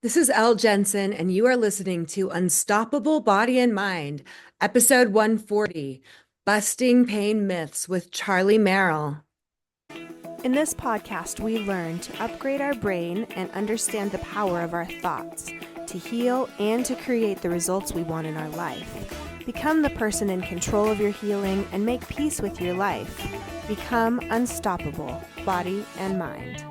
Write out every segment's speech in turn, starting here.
This is Elle Jensen, and you are listening to Unstoppable Body and Mind, episode 140, Busting Pain Myths with Charlie Merrill. In this podcast, we learn to upgrade our brain and understand the power of our thoughts, to heal and to create the results we want in our life. Become the person in control of your healing and make peace with your life. Become unstoppable, body and mind.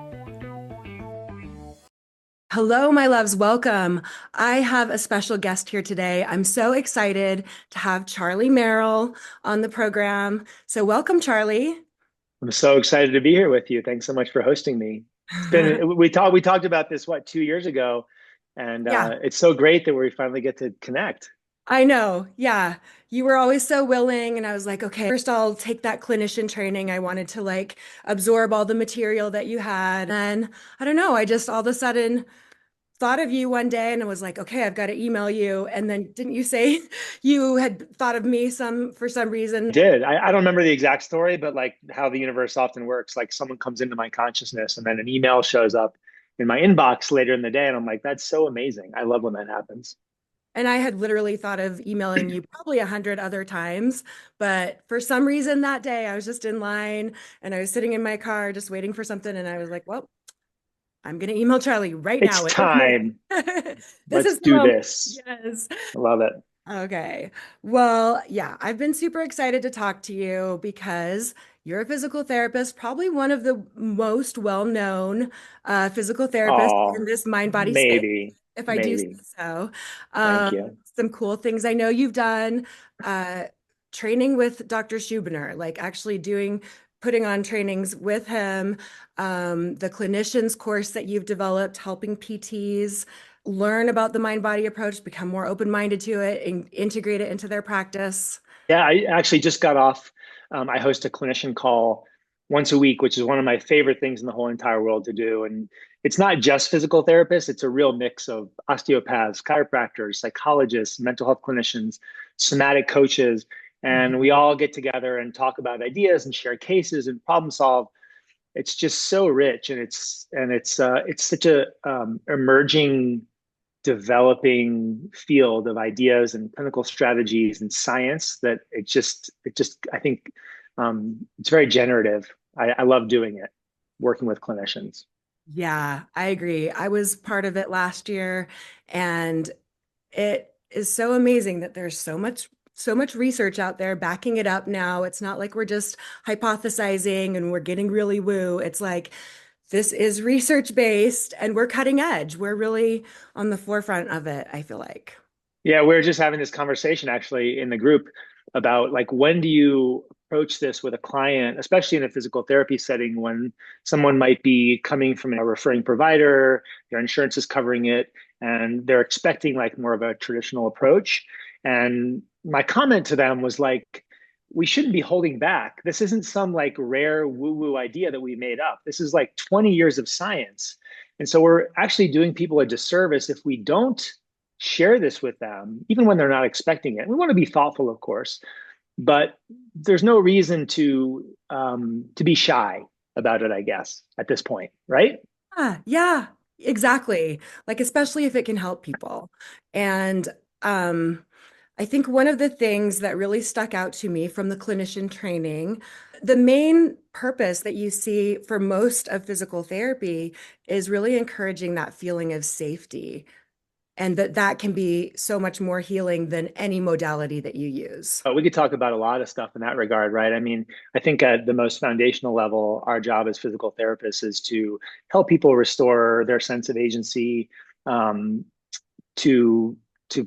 Hello, my loves. Welcome. I have a special guest here today. I'm so excited to have Charlie Merrill on the program. So, welcome, Charlie. I'm so excited to be here with you. Thanks so much for hosting me. It's been we talked about this 2 years ago, and Yeah. it's so great that we finally get to connect. I know. Yeah. You were always so willing. And I was like, okay, first I'll take that clinician training. I wanted to absorb all the material that you had. And I don't know, I just all of a sudden thought of you one day and I was like, okay, I've got to email you. And then didn't you say you had thought of me for some reason? I don't remember the exact story, but like how the universe often works, like someone comes into my consciousness and then an email shows up in my inbox later in the day, and I'm like, that's so amazing. I love when that happens. And I had literally thought of emailing you probably 100 other times, but for some reason that day I was just in line and I was sitting in my car just waiting for something. And I was like, well, I'm going to email Charlie right It's now at this time. minute. This Let's is the do moment. this. Yes. I love it. Okay. Well, yeah, I've been super excited to talk to you because you're a physical therapist, probably one of the most well-known physical therapists in Oh, this mind-body space, maybe, if I do say maybe. so. Thank Um, you. some cool things I know you've done, uh, training with Dr. Schubiner, like actually putting on trainings with him, the clinicians course that you've developed, helping PTs learn about the mind body approach, become more open minded to it, and integrate it into their practice. Yeah, I actually just got off. I host a clinician call once a week, which is one of my favorite things in the whole entire world to do. And it's not just physical therapists, it's a real mix of osteopaths, chiropractors, psychologists, mental health clinicians, somatic coaches. And we Mhm. all get together and talk about ideas and share cases and problem solve. It's just so rich, and it's such a emerging, developing field of ideas and clinical strategies and science that it just I think it's very generative. I love doing it, working with clinicians. Yeah, I agree. I was part of it last year, and it is so amazing that there's so much research out there backing it up now. It's not like we're just hypothesizing and we're getting really woo. It's like this is research based and we're cutting edge. We're really on the forefront of it, I feel like. Yeah, we are just having this conversation actually in the group about like when do you approach this with a client, especially in a physical therapy setting when someone might be coming from a referring provider, their insurance is covering it, and they're expecting like more of a traditional approach. And my comment to them was like, we shouldn't be holding back. This isn't some like rare woo-woo idea that we made up. This is like 20 years of science. And so we're actually doing people a disservice if we don't share this with them, even when they're not expecting it. We want to be thoughtful, of course, but there's no reason to be shy about it, I guess, at this point, right? Yeah, exactly. Like, especially if it can help people. And um, I think one of the things that really stuck out to me from the clinician training, the main purpose that you see for most of physical therapy is really encouraging that feeling of safety, and that can be so much more healing than any modality that you use. We could talk about a lot of stuff in that regard, right? I mean, I think at the most foundational level, our job as physical therapists is to help people restore their sense of agency, um, to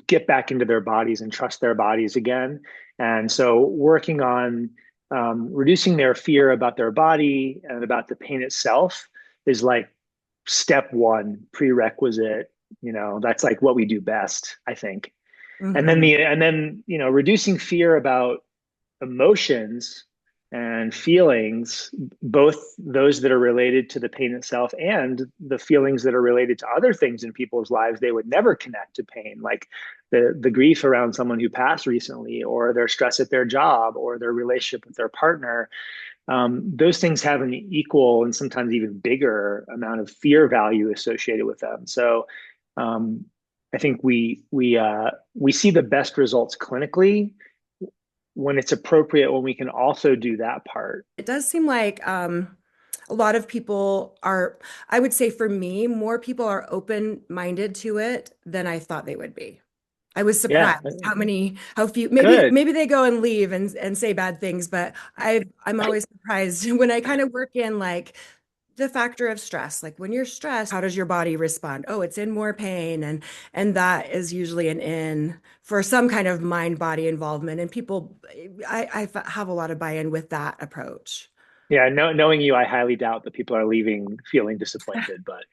get back into their bodies and trust their bodies again. And so, working on reducing their fear about their body and about the pain itself is like step one, prerequisite. That's like what we do best, I think. Hmm. And then reducing fear about emotions and feelings, both those that are related to the pain itself and the feelings that are related to other things in people's lives they would never connect to pain, like the grief around someone who passed recently, or their stress at their job, or their relationship with their partner. Those things have an equal and sometimes even bigger amount of fear value associated with them. So I think we see the best results clinically when it's appropriate, when we can also do that part. It does seem like a lot of people are, I would say for me, more people are open-minded to it than I thought they would be. I was Yeah, surprised how few, good. maybe they go and leave and say bad things, but I'm always surprised when I kind of work in like the factor of stress. Like when you're stressed, how does your body respond? Oh, it's in more pain, and that is usually an in for some kind of mind-body involvement. And people, have a lot of buy-in with that approach. Yeah, knowing you, I highly doubt that people are leaving feeling disappointed, but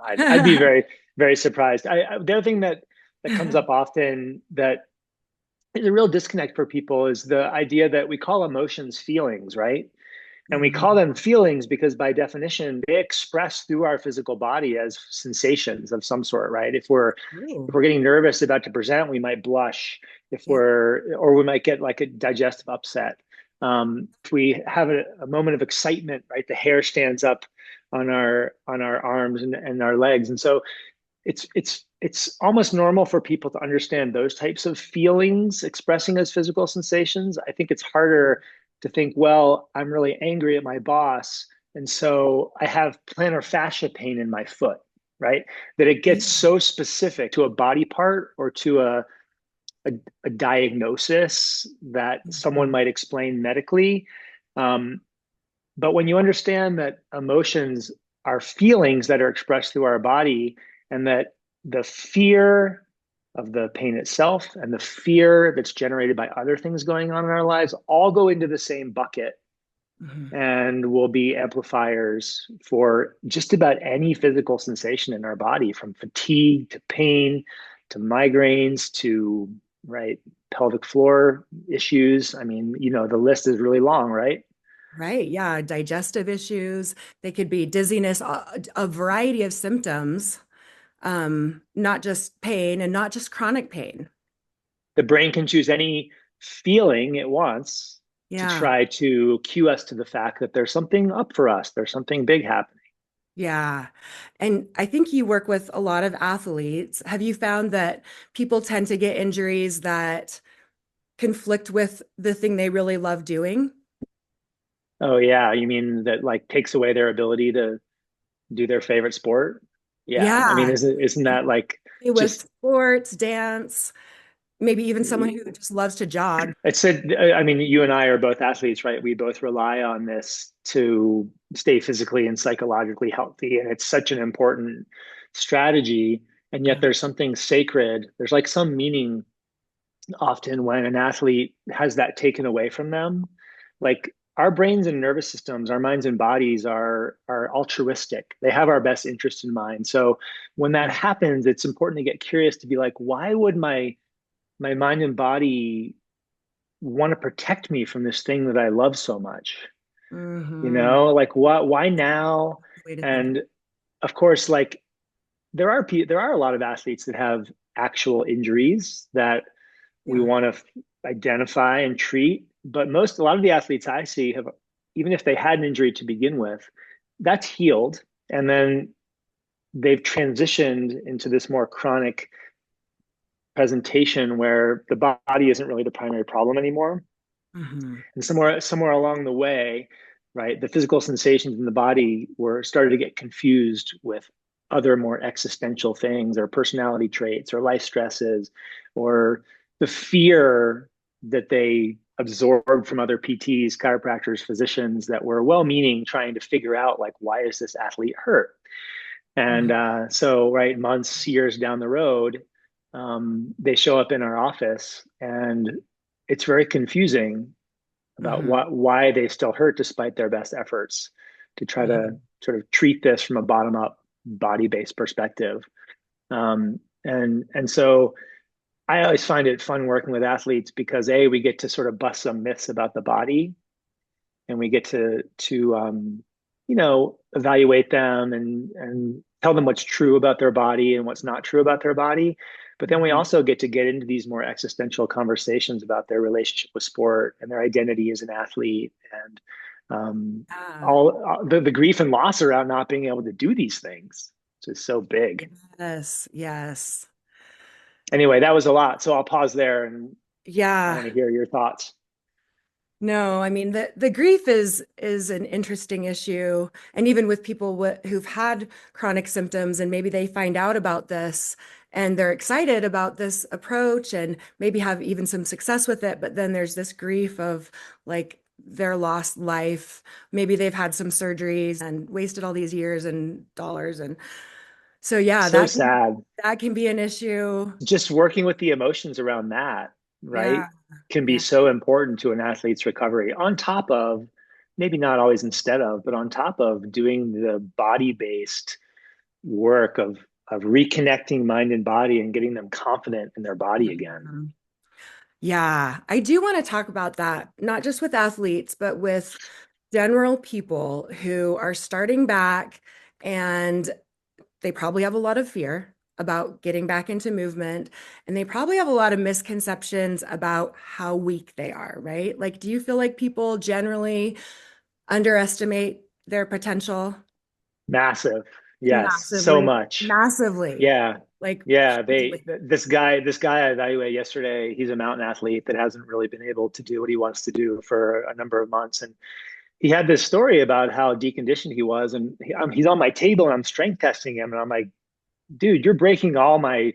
I'd be very, very surprised. The other thing that comes up often that is a real disconnect for people is the idea that we call emotions feelings, right? And we call Mhm. them feelings because by definition, they express through our physical body as sensations of some sort, right? If True. we're getting nervous about to present, we might blush. Yeah. Or we might get like a digestive upset. If we have a moment of excitement, right, the hair stands up on our arms and our legs. And so it's almost normal for people to understand those types of feelings expressing as physical sensations. I think it's harder to think, well, I'm really angry at my boss, and so I have plantar fascia pain in my foot, right? That it gets Yeah. so specific to a body part or to a, a diagnosis that someone Mhm. might explain medically. Um, but when you understand that emotions are feelings that are expressed through our body, and that the fear of the pain itself and the fear that's generated by other things going on in our lives all go into the same bucket Mhm. and will be amplifiers for just about any physical sensation in our body, from fatigue to pain to migraines to, right, pelvic floor issues. I mean, the list is really long, right? Right. Yeah. Digestive issues. They could be dizziness, a variety of symptoms, not just pain and not just chronic pain. The brain can choose any feeling it wants to Yeah. try to cue us to the fact that there's something up for us, there's something big happening. Yeah. And I think you work with a lot of athletes. Have you found that people tend to get injuries that conflict with the thing they really love doing? Oh yeah, you mean that like takes away their ability to do their favorite sport? Yeah, I mean, Yeah. isn't that like With just sports, dance, maybe even someone who just loves to jog. it's a, I mean, you and I are both athletes, right? We both rely on this to stay physically and psychologically healthy, and it's such an important strategy. And yet there's something sacred, there's like some meaning often when an athlete has that taken away from them. Like our brains and nervous systems, our minds and bodies are altruistic. They have our best interest in mind. So when that happens, it's important to get curious, to be like, why would my mind and body want to protect me from this thing that I love so much? Mm-hmm. Like what, why now? Way to think. And of course, like there are a lot of athletes that have actual injuries that we Yeah. want to identify and treat. But a lot of the athletes I see have, even if they had an injury to begin with, that's healed. And then they've transitioned into this more chronic presentation where the body isn't really the primary problem anymore. Hmm. And somewhere along the way, right, the physical sensations in the body were started to get confused with other more existential things, or personality traits, or life stresses, or the fear that they absorbed from other PTs, chiropractors, physicians that were well-meaning, trying to figure out like, why is this athlete hurt? And so, right, months, years down the road, they show up in our office, and it's very confusing about Hmm. why they still hurt despite their best efforts to try to Hmm. sort of treat this from a bottom up body based perspective. And so I always find it fun working with athletes because we get to sort of bust some myths about the body, and we get to evaluate them and tell them what's true about their body and what's not true about their body. But then we Hmm. also get into these more existential conversations about their relationship with sport and their identity as an athlete, and Yeah. all the grief and loss around not being able to do these things. which is so big. Yes, yes. Anyway, that was a lot. So I'll pause there and I Yeah. want to hear your thoughts. No, I mean the grief is an interesting issue, and even with people who've had chronic symptoms and maybe they find out about this and they're excited about this approach and maybe have even some success with it, but then there's this grief of like their lost life. Maybe they've had some surgeries and wasted all these years and dollars, and so yeah, So sad. that can be an issue. Just working with the emotions around that, right, Yeah, can be yeah. so important to an athlete's recovery, on top of, maybe not always instead of, but on top of doing the body-based work of reconnecting mind and body and getting them confident in their body again. Mhm. Yeah, I do want to talk about that, not just with athletes, but with general people who are starting back and they probably have a lot of fear about getting back into movement. And they probably have a lot of misconceptions about how weak they are, right? Like, do you feel like people generally underestimate their potential? Massive. Yes, so Massively, much. massively, Yeah. like Yeah, hugely. this guy I evaluated yesterday, he's a mountain athlete that hasn't really been able to do what he wants to do for a number of months. And he had this story about how deconditioned he was. And he's on my table and I'm strength testing him. And I'm like, dude, you're breaking all my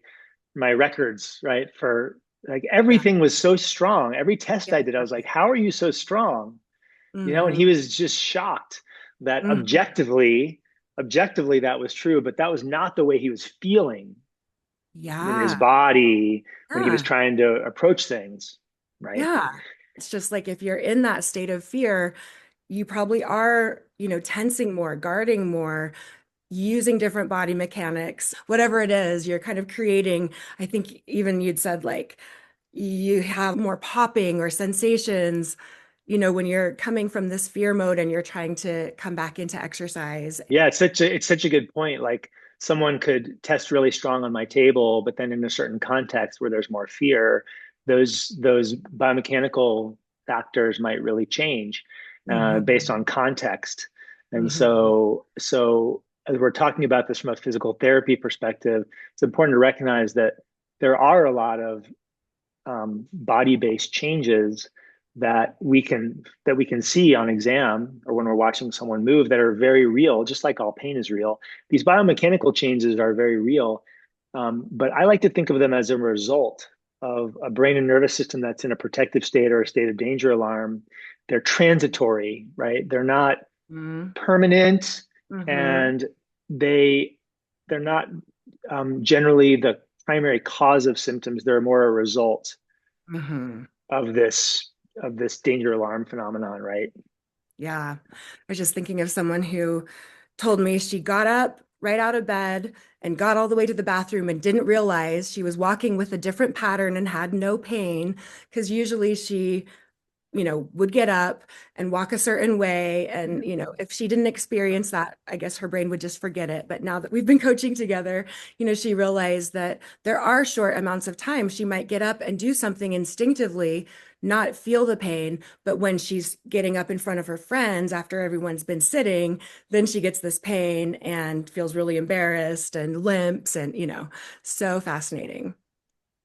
records, right? For like Yeah, everything was so strong. Every test yeah. I did, I was like, how are you so strong? And Hmm. he was just shocked that Hmm. objectively that was true, but that was not the way he was feeling in his Yeah, body when he was yeah. trying to approach things, right? Yeah. It's just like if you're in that state of fear, you probably are, tensing more, guarding more, using different body mechanics, whatever it is, you're kind of creating. I think even you'd said like you have more popping or sensations, when you're coming from this fear mode and you're trying to come back into exercise. Yeah, it's such a good point. Like someone could test really strong on my table, but then in a certain context where there's more fear, those biomechanical factors might really change based Hmm. on context. And Hmm. so as we're talking about this from a physical therapy perspective, it's important to recognize that there are a lot of body-based changes that we can see on exam or when we're watching someone move that are very real, just like all pain is real. These biomechanical changes are very real, but I like to think of them as a result of a brain and nervous system that's in a protective state or a state of danger alarm. They're transitory, right? They're not Hmm. permanent, Hmm. and they're not generally the primary cause of symptoms. They're more a result Hmm. of this danger alarm phenomenon, right? Yeah. I was just thinking of someone who told me she got up right out of bed and got all the way to the bathroom and didn't realize she was walking with a different pattern and had no pain because usually she would get up and walk a certain way. And, if she didn't experience that, I guess her brain would just forget it. But now that we've been coaching together, she realized that there are short amounts of time she might get up and do something instinctively, not feel the pain. But when she's getting up in front of her friends after everyone's been sitting, then she gets this pain and feels really embarrassed and limps and, so fascinating.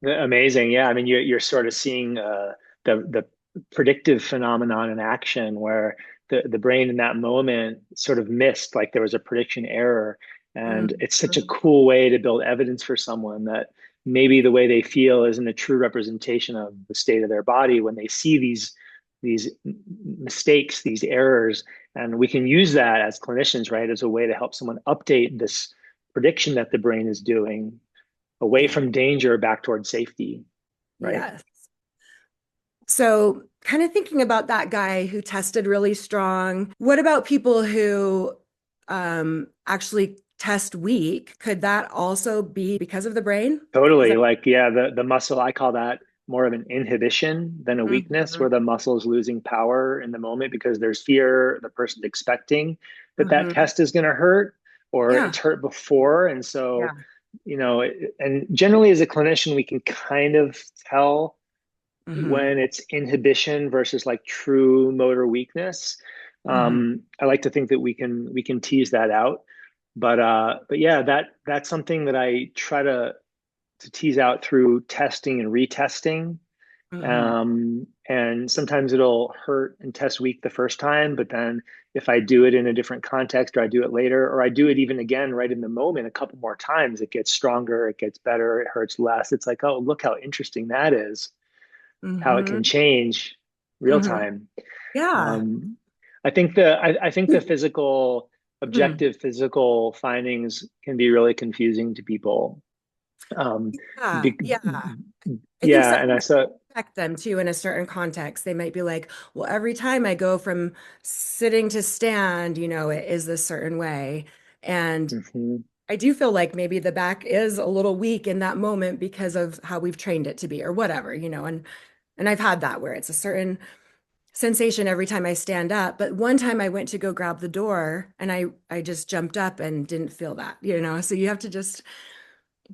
Amazing. Yeah. I mean, you're sort of seeing the predictive phenomenon in action where the brain in that moment sort of missed, like there was a prediction error. And Mhm. it's such a cool way to build evidence for someone that maybe the way they feel isn't a true representation of the state of their body when they see these mistakes, these errors. And we can use that as clinicians, right, as a way to help someone update this prediction that the brain is doing away Yeah. from danger back towards safety, right? Yes. So, kind of thinking about that guy who tested really strong, what about people who actually test weak? Could that also be because of the brain? Is Totally. that? Like, yeah, the muscle, I call that more of an inhibition than a weakness, where Hmm. the muscle is losing power in the moment because there's fear, the person's expecting that Hmm. test is going to hurt or Yeah. it's hurt before. And Yeah. so, and generally as a clinician, we can kind of tell Hmm. when it's inhibition versus like true motor weakness. Hmm. I like to think that we can tease that out. But yeah, that's something that I try to tease out through testing and retesting. Hmm. And sometimes it'll hurt and test weak the first time, but then if I do it in a different context, or I do it later, or I do it even again right in the moment a couple more times, it gets stronger, it gets better, it hurts less. It's like, oh, look how interesting that is, how it can Hmm. change real Hmm. time. Yeah. Um, I think the physical, Mm. objective physical findings can be really confusing to people. Um, Yeah. be, Yeah. I think yeah, some and I people saw. affect them too in a certain context. They might be like, well, every time I go from sitting to stand, it is this certain way. And Mhm. I do feel like maybe the back is a little weak in that moment because of how we've trained it to be or whatever, and I've had that where it's a certain sensation every time I stand up. But one time I went to go grab the door and I just jumped up and didn't feel that. So you have to just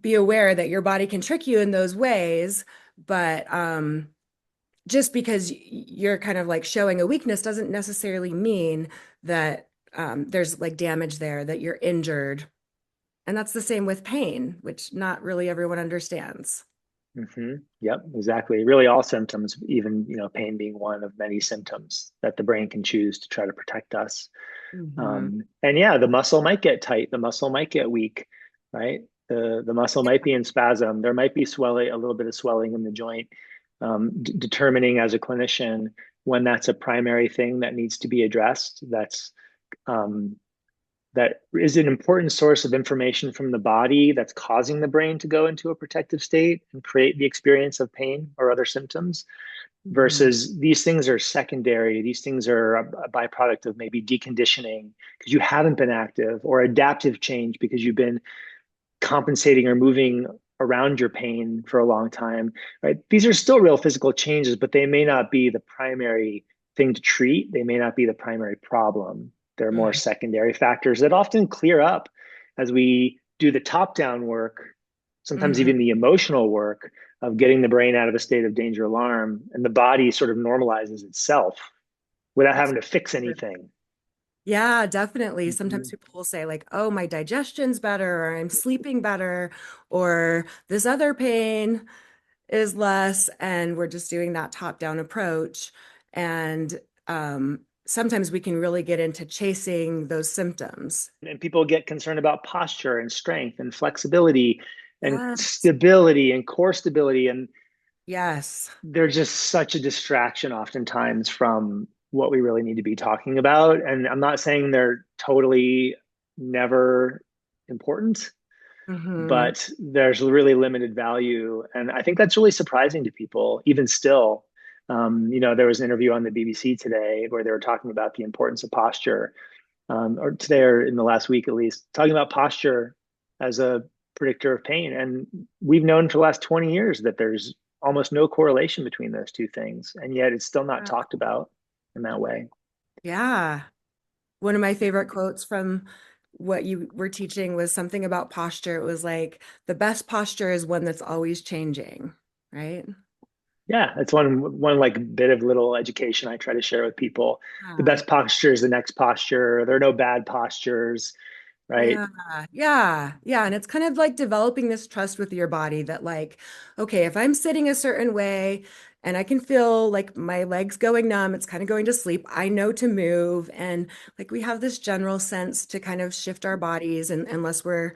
be aware that your body can trick you in those ways, but just because you're kind of like showing a weakness doesn't necessarily mean that there's like damage there, that you're injured. And that's the same with pain, which not really everyone understands. Yep, exactly. Really, all symptoms, even pain being one of many symptoms that the brain can choose to try to protect us. Hmm. And yeah, the muscle might get tight, the muscle might get weak, right? The muscle might be in spasm. There might be swelling, a little bit of swelling in the joint. Determining as a clinician when that's a primary thing that needs to be addressed. Um, that is an important source of information from the body that's causing the brain to go into a protective state and create the experience of pain or other symptoms, Hmm. versus these things are secondary. These things are a byproduct of maybe deconditioning because you haven't been active, or adaptive change because you've been compensating or moving around your pain for a long time, right? These are still real physical changes, but they may not be the primary thing to treat. They may not be the primary problem. They're more Hmm. secondary factors that often clear up as we do the top down work, sometimes Hmm. even the emotional work of getting the brain out of a state of danger alarm, and the body sort of normalizes itself without That's having to fix true. anything. Yeah, definitely. Sometimes Mhm. people will say, like, oh, my digestion's better, or I'm sleeping better, or this other pain is less. And we're just doing that top-down approach. And sometimes we can really get into chasing those symptoms. And people get concerned about posture and strength and flexibility and Yes. stability and core stability. And Yes. they're just such a distraction oftentimes from what we really need to be talking about. And I'm not saying they're totally never important, Hmm. but there's really limited value. And I think that's really surprising to people, even still. There was an interview on the BBC today where they were talking about the importance of posture, or today or in the last week at least, talking about posture as a predictor of pain. And we've known for the last 20 years that there's almost no correlation between those two things. And yet it's still not talked about in that way. Yeah. One of my favorite quotes from what you were teaching was something about posture. It was like, the best posture is one that's always changing, right? Yeah, it's one like bit of little education I try to share with people. The Yeah. best posture is the next posture. There are no bad postures, right? Yeah, yeah, yeah. And it's kind of like developing this trust with your body that, like, okay, if I'm sitting a certain way and I can feel like my legs going numb, it's kind of going to sleep, I know to move. And like we have this general sense to kind of shift our bodies, and unless we're,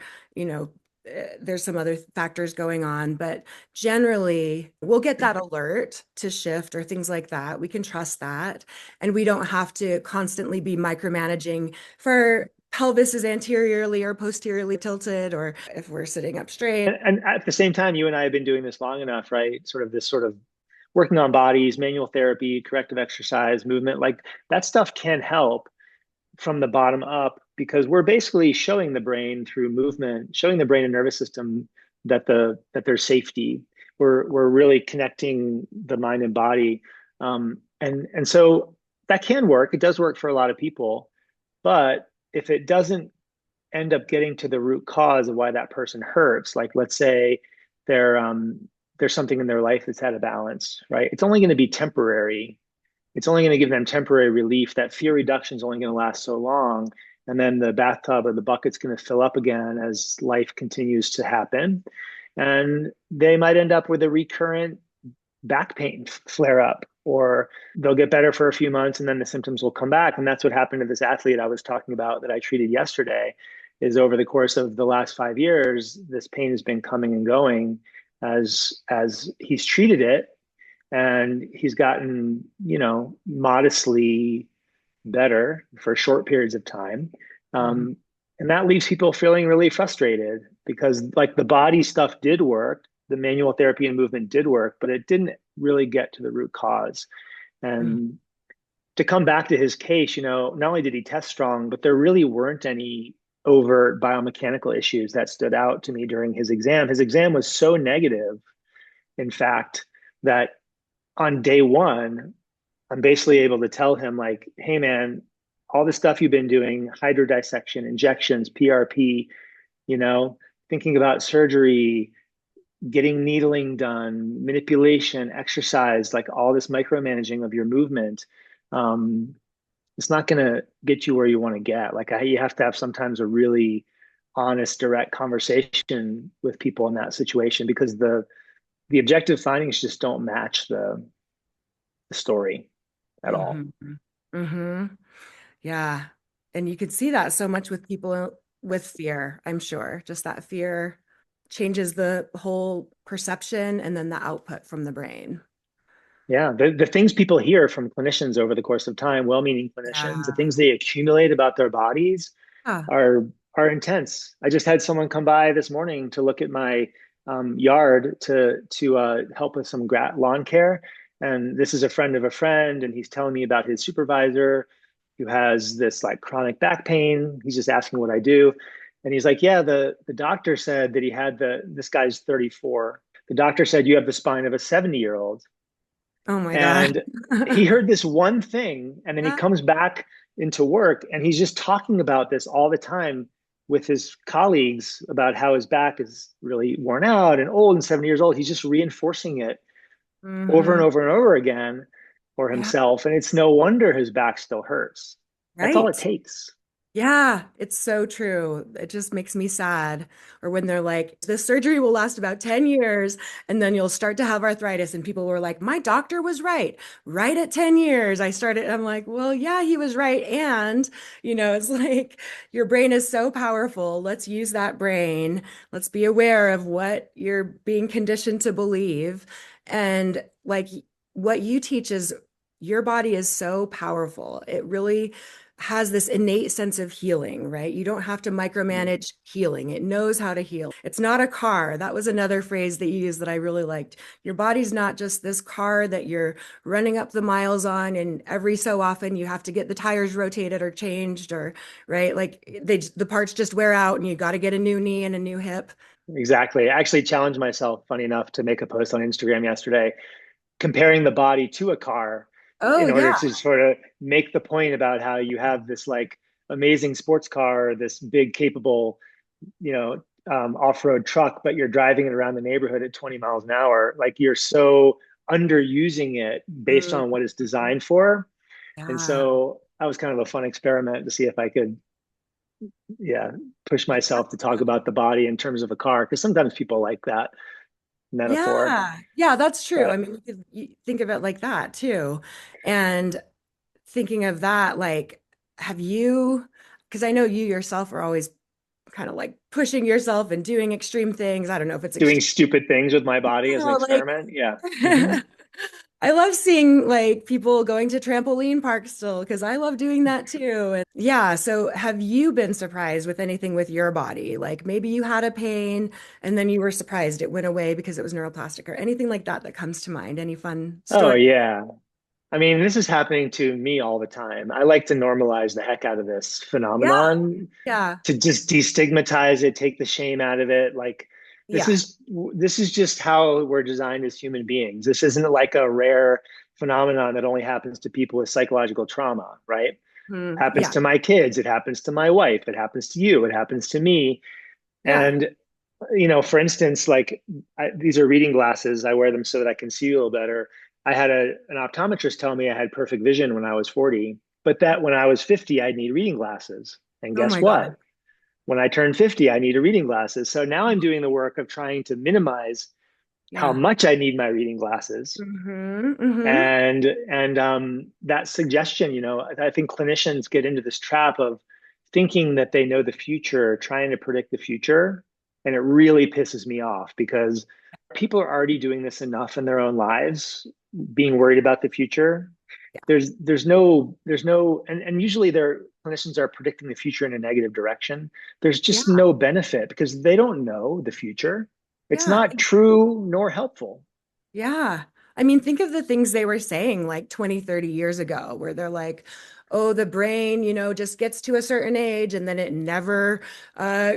there's some other factors going on, but generally we'll get that alert to shift or things like that. We can trust that. And we don't have to constantly be micromanaging for pelvis is anteriorly or posteriorly tilted, or if we're sitting up straight. And at the same time, you and I have been doing this long enough, right? Sort of working on bodies, manual therapy, corrective exercise, movement, like that stuff can help from the bottom up, because we're basically showing the brain through movement, showing the brain and nervous system that there's safety. We're really connecting the mind and body, and so that can work. It does work for a lot of people, but if it doesn't end up getting to the root cause of why that person hurts, like let's say there there's something in their life that's out of balance, right? It's only going to be temporary. It's only going to give them temporary relief. That fear reduction is only going to last so long. and then the bathtub or the bucket's going to fill up again as life continues to happen. And they might end up with a recurrent back pain flare up, or they'll get better for a few months and then the symptoms will come back. And that's what happened to this athlete I was talking about that I treated yesterday. Is over the course of the last 5 years, this pain has been coming and going as he's treated it, and he's gotten, modestly better for short periods of time. Mhm. And that leaves people feeling really frustrated because, like, the body stuff did work, the manual therapy and movement did work, but it didn't really get to the root cause. Mhm. And to come back to his case, not only did he test strong, but there really weren't any overt biomechanical issues that stood out to me during his exam. His exam was so negative, in fact, that on day one, I'm basically able to tell him, like, hey man, all the stuff you've been doing, hydrodissection, injections, PRP, you know, thinking about surgery, getting needling done, manipulation, exercise, like all this micromanaging of your movement, um, it's not going to get you where you want to get. Like, you have to have sometimes a really honest, direct conversation with people in that situation, because the objective findings just don't match the story at all. Mhm. Mhm. Yeah. And you could see that so much with people with fear, I'm sure. Just that fear changes the whole perception and then the output from the brain. Yeah, the things people hear from clinicians over the course of time, well-meaning clinicians, the Yeah. things they accumulate about their bodies Yeah. are are intense. I just had someone come by this morning to look at my yard to help with some lawn care, and this is a friend of a friend, and he's telling me about his supervisor who has this like chronic back pain. He's just asking what I do, and he's like, "Yeah, the doctor said that he had this guy's 34. The doctor said you have the spine of a 70-year-old." Oh my God. And he heard this one thing, and then he comes back into work and he's just talking about this all the time with his colleagues about how his back is really worn out and old and 70 years old. He's just reinforcing it over and Hmm. over and over again for Yeah. himself. And it's no wonder his back still hurts. That's all it Right. takes. Yeah, it's so true. It just makes me sad. Or when they're like, this surgery will last about 10 years, and then you'll start to have arthritis. And people were like, my doctor was right. Right at 10 years, I started. I'm like, well, yeah, he was right. And, it's like your brain is so powerful. Let's use that brain. Let's be aware of what you're being conditioned to believe. And like what you teach is your body is so powerful. It really has this innate sense of healing, right? You don't have to micromanage healing. It knows how to heal. It's not a car. That was another phrase that you used that I really liked. Your body's not just this car that you're running up the miles on, and every so often you have to get the tires rotated or changed, or right? Like the parts just wear out and you got to get a new knee and a new hip. Exactly. I actually challenged myself, funny enough, to make a post on Instagram yesterday comparing the body to a car Oh in order yeah. to sort of make the point about how you have this like amazing sports car, this big capable, off-road truck, but you're driving it around the neighborhood at 20 miles an hour. Like, you're so underusing it based Mm, on what it's designed for. And yeah. so that was kind of a fun experiment to see if I could, yeah, push myself to talk about the body in terms of a car, because sometimes people like that metaphor. Yeah, yeah, that's true. I But mean, you think of it like that too. And thinking of that, like, have you, because I know you yourself are always kind of like pushing yourself and doing extreme things. I don't know if it's doing extreme, stupid things with my body as an like, experiment, yeah. Hmm. I love seeing like people going to trampoline parks still because I love doing that too. And yeah, so have you been surprised with anything with your body? Like maybe you had a pain and then you were surprised it went away because it was neuroplastic or anything like that that comes to mind? Any fun Oh story? yeah. I mean, this is happening to me all the time. I like to normalize the heck out of this Yeah, phenomenon, yeah, to just destigmatize it, take the shame out of it. Like, this yeah. is this is just how we're designed as human beings. This isn't like a rare phenomenon that only happens to people with psychological trauma, right? Happens Yeah, to my kids, it happens to my wife, it happens to you, it happens to me. yeah. And for instance, like, these are reading glasses. I wear them so that I can see a little better. I had an optometrist tell me I had perfect vision when I was 40, but that when I was 50, I'd need reading glasses. And Oh guess my God. what? When I turn 50, I need a reading glasses. So now I'm doing the work of trying to minimize how Yeah. much I need my reading glasses. Mm-hmm. Mm-hmm. And that suggestion, I think clinicians get into this trap of thinking that they know the future, trying to predict the future. And it really pisses me off because people are already doing this enough in their own lives, being worried about the future. And usually their clinicians are predicting the future in a negative direction. There's Yeah. just no benefit because they don't know the future. It's Yeah. not true nor helpful. Yeah. I mean, think of the things they were saying like 20, 30 years ago, where they're like, oh, the brain, just gets to a certain age and then it never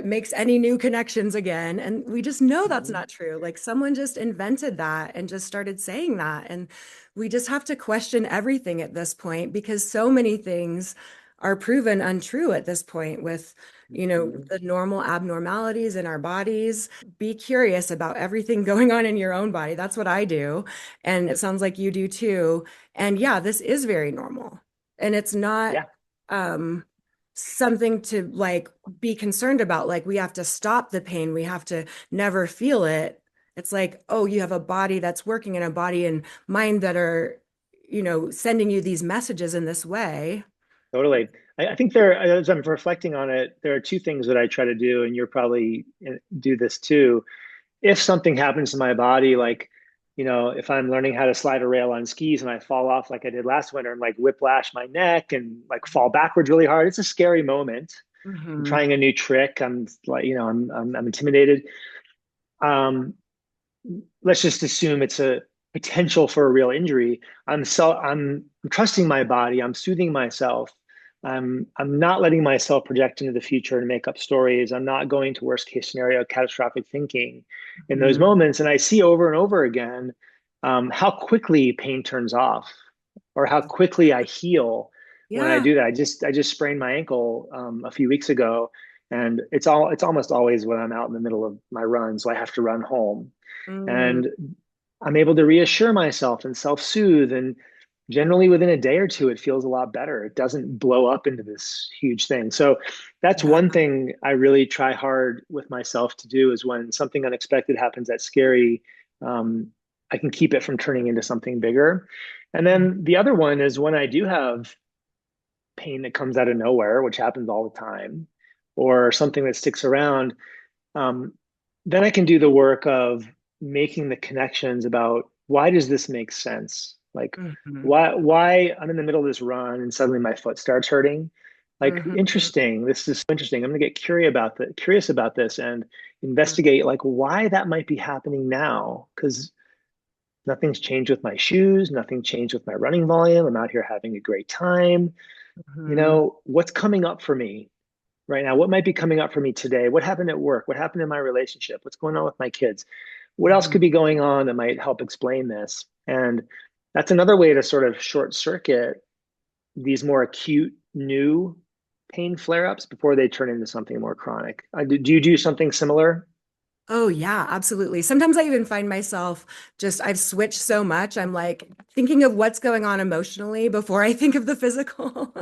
makes any new connections again. And we just know that's Mhm. not true. Like someone just invented that and just started saying that. And we just have to question everything at this point because so many things are proven untrue at this point with, Mhm. the normal abnormalities in our bodies. Be curious about everything going on in your own body. That's what I do. And it sounds like you do too. And yeah, this is very normal. And it's not Yeah, um, something to like be concerned about. Like we have to stop the pain, we have to never feel it. It's like, oh, you have a body that's working and a body and mind that are, sending you these messages in this way. totally. I think as I'm reflecting on it, there are two things that I try to do, and you're probably do this too. If something happens to my body, like, if I'm learning how to slide a rail on skis and I fall off like I did last winter and like whiplash my neck and like fall backwards really hard, it's a scary moment. I'm Hmm. trying a new trick. I'm like, I'm intimidated. Um, let's just assume it's a potential for a real injury. I'm trusting my body. I'm soothing myself. I'm not letting myself project into the future and make up stories. I'm not going to worst case scenario, catastrophic thinking in those Hmm. moments. And I see over and over again how quickly pain turns off, or how quickly I heal when I Yeah. do that. I just sprained my ankle a few weeks ago, and it's almost always when I'm out in the middle of my run, so I have to run home, Mm. and I'm able to reassure myself and self-soothe. And generally within a day or two, it feels a lot better. It doesn't blow up into this huge thing. So that's Yeah. one thing I really try hard with myself to do, is when something unexpected happens that's scary, um, I can keep it from turning into something bigger. And then the other one is when I do have pain that comes out of nowhere, which happens all the time, or something that sticks around, um, then I can do the work of making the connections about, why does this make sense? Like, Hmm. why I'm in the middle of this run and suddenly my foot starts hurting. Like, Hmm. interesting. This is so interesting. I'm gonna get curious about this and investigate like why that might be happening now. Because nothing's changed with my shoes, nothing changed with my running volume. I'm out here having a great time. Hmm. What's coming up for me right now? What might be coming up for me today? What happened at work? What happened in my relationship? What's going on with my kids? What else Hmm. could be going on that might help explain this? And that's another way to sort of short circuit these more acute new pain flare ups before they turn into something more chronic. Do you do something similar? Oh, yeah, absolutely. Sometimes I even find myself I've switched so much. I'm like thinking of what's going on emotionally before I think of the physical.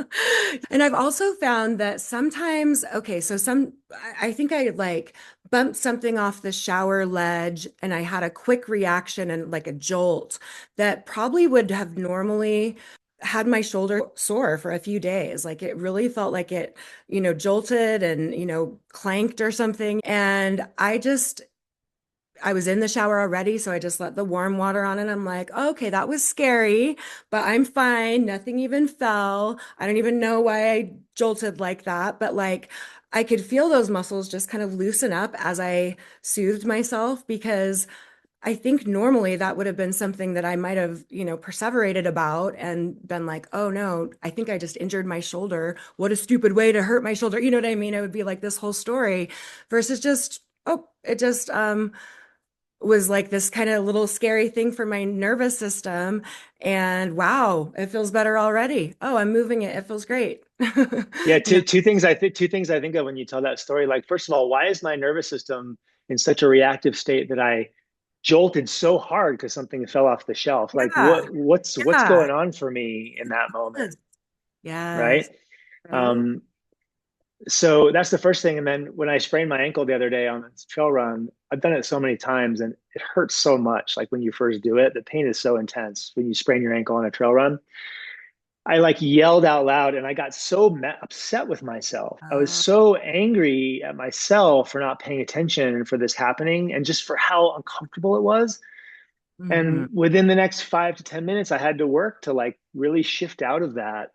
And I've also found that sometimes, okay, so I think I like bumped something off the shower ledge and I had a quick reaction and like a jolt that probably would have normally had my shoulder sore for a few days. Like it really felt like it, jolted and, clanked or something. And I was in the shower already, so I just let the warm water on and I'm like, "Oh, okay, that was scary, but I'm fine. Nothing even fell. I don't even know why I jolted like that, but like I could feel those muscles just kind of loosen up as I soothed myself because I think normally that would have been something that I might have, perseverated about and been like, oh no, I think I just injured my shoulder. What a stupid way to hurt my shoulder. You know what I mean? It would be like this whole story versus just, oh, it just was like this kind of little scary thing for my nervous system. And wow, it feels better already. Oh, I'm moving it. It feels great. Yeah, You know, two things I think of when you tell that story. Like, first of all, why is my nervous system in such a reactive state that I jolted so hard because something fell off the shelf? Like, yeah, what's yeah, going on for me in that moment, yes, yes. right? Right? Um, So that's the first thing. And then when I sprained my ankle the other day on this trail run, I've done it so many times and it hurts so much. Like when you first do it, the pain is so intense when you sprain your ankle on a trail run. I like yelled out loud and I got so upset with myself. I was Uh, so angry at myself for not paying attention and for this happening and just for how uncomfortable it was. mhm, And within the next 5 to 10 minutes, I had to work to like really shift out of that,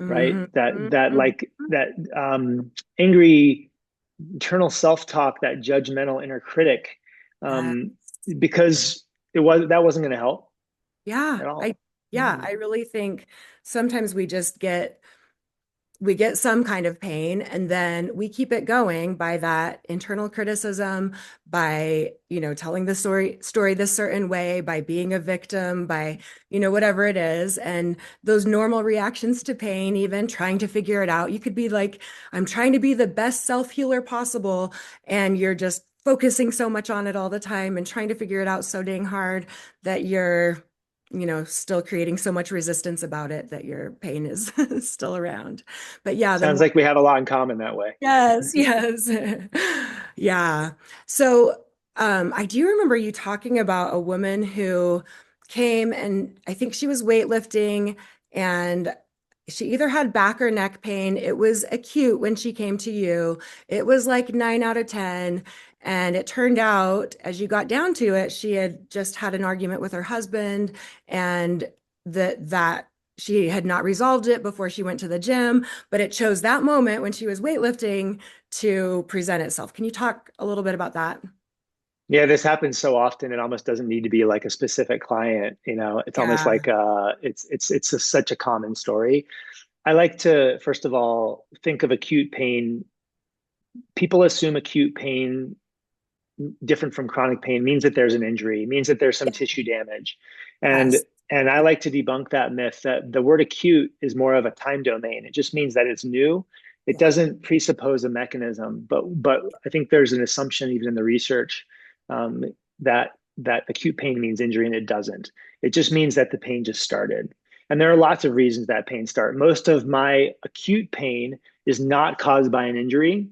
right? mhm, That mhm. like that angry internal self-talk, that judgmental inner critic, Uh, um, because it was that wasn't going to help yeah, at all. I really think sometimes we get some kind of pain and then we keep it going by that internal criticism, by telling the story this certain way, by being a victim, by whatever it is. And those normal reactions to pain, even trying to figure it out, you could be like, I'm trying to be the best self-healer possible, and you're just focusing so much on it all the time and trying to figure it out so dang hard that you're still creating so much resistance about it that your pain is still around. But yeah, the Sounds more, like we have a lot in common that way. yes, yes. Yeah. So, I do remember you talking about a woman who came, and I think she was weightlifting, and she either had back or neck pain. It was acute when she came to you. It was like 9 out of 10. And it turned out, as you got down to it, she had just had an argument with her husband, and that she had not resolved it before she went to the gym, but it chose that moment when she was weightlifting to present itself. Can you talk a little bit about that? Yeah, this happens so often. It almost doesn't need to be like a specific client. It's almost Yeah. like such a common story. I like to first of all think of acute pain. People assume acute pain, different from chronic pain, means that there's an injury, means that there's some tissue damage. And Yes. and I like to debunk that myth that the word acute is more of a time domain. It just means that it's new. It Yeah. doesn't presuppose a mechanism, but I think there's an assumption even in the research, um, that acute pain means injury, and it doesn't. It just means that the pain just started. And there are lots of reasons that pain starts. Most of my acute pain is not caused by an injury.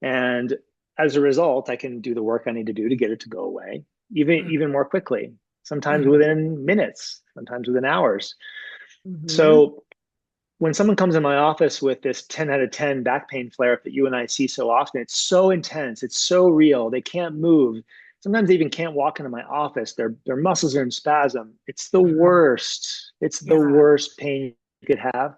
And as a result, I can do the work I need to do to get it to go away, even more quickly, sometimes Mm-hmm. within minutes, sometimes within hours. Mm-hmm. So when someone comes in my office with this 10 out of 10 back pain flare up that you and I see so often, it's so intense, it's so real, they can't move. Sometimes they even can't walk into my office. Their muscles are in spasm. It's the Mm-hmm. worst. It's the Yeah. worst pain you could have.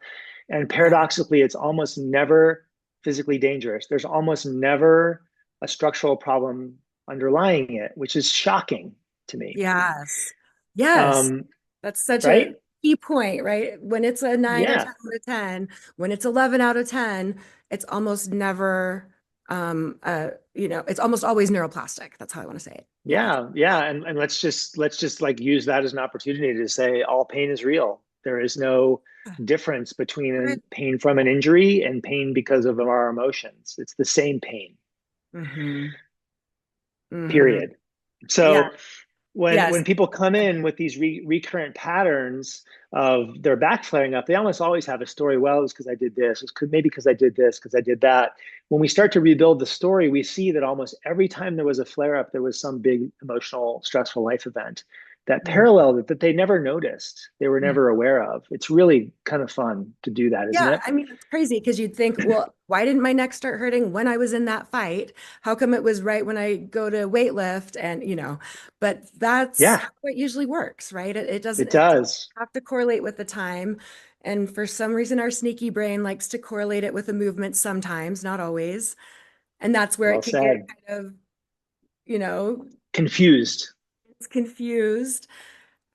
And Yeah. paradoxically, it's almost never physically dangerous. There's almost never a structural problem underlying it, which is shocking to me. Yes. Yes. Um, That's such a right? key point, right? When it's a 9 or Yeah. 10 out of 10, when it's 11 out of 10, it's almost never, it's almost always neuroplastic. That's how I want to say it. Yeah. Yeah. And let's just like use that as an opportunity to say all pain is real. There is no difference between pain from an injury and pain because of our emotions. It's the same pain, Mm-hmm. Mm-hmm. period. Yeah. So when Yes. people come in with these recurrent patterns of their back flaring up, they almost always have a story. Well, it's because I did this. It's maybe because I did this, because I did that. When we start to rebuild the story, we see that almost every time there was a flare up, there was some big emotional, stressful life event that paralleled it that they never noticed, they were Mhm. never aware of. It's really kind of fun to do that, isn't Yeah, it? I mean, it's crazy because you'd think, well, why didn't my neck start hurting when I was in that fight? How come it was right when I go to weightlift? And, but that's Yeah, how it usually works, right? it It doesn't does. have to correlate with the time. And for some reason, our sneaky brain likes to correlate it with a movement sometimes, not always. And that's where Well it can get said. kind of, you know, Confused. it's confused.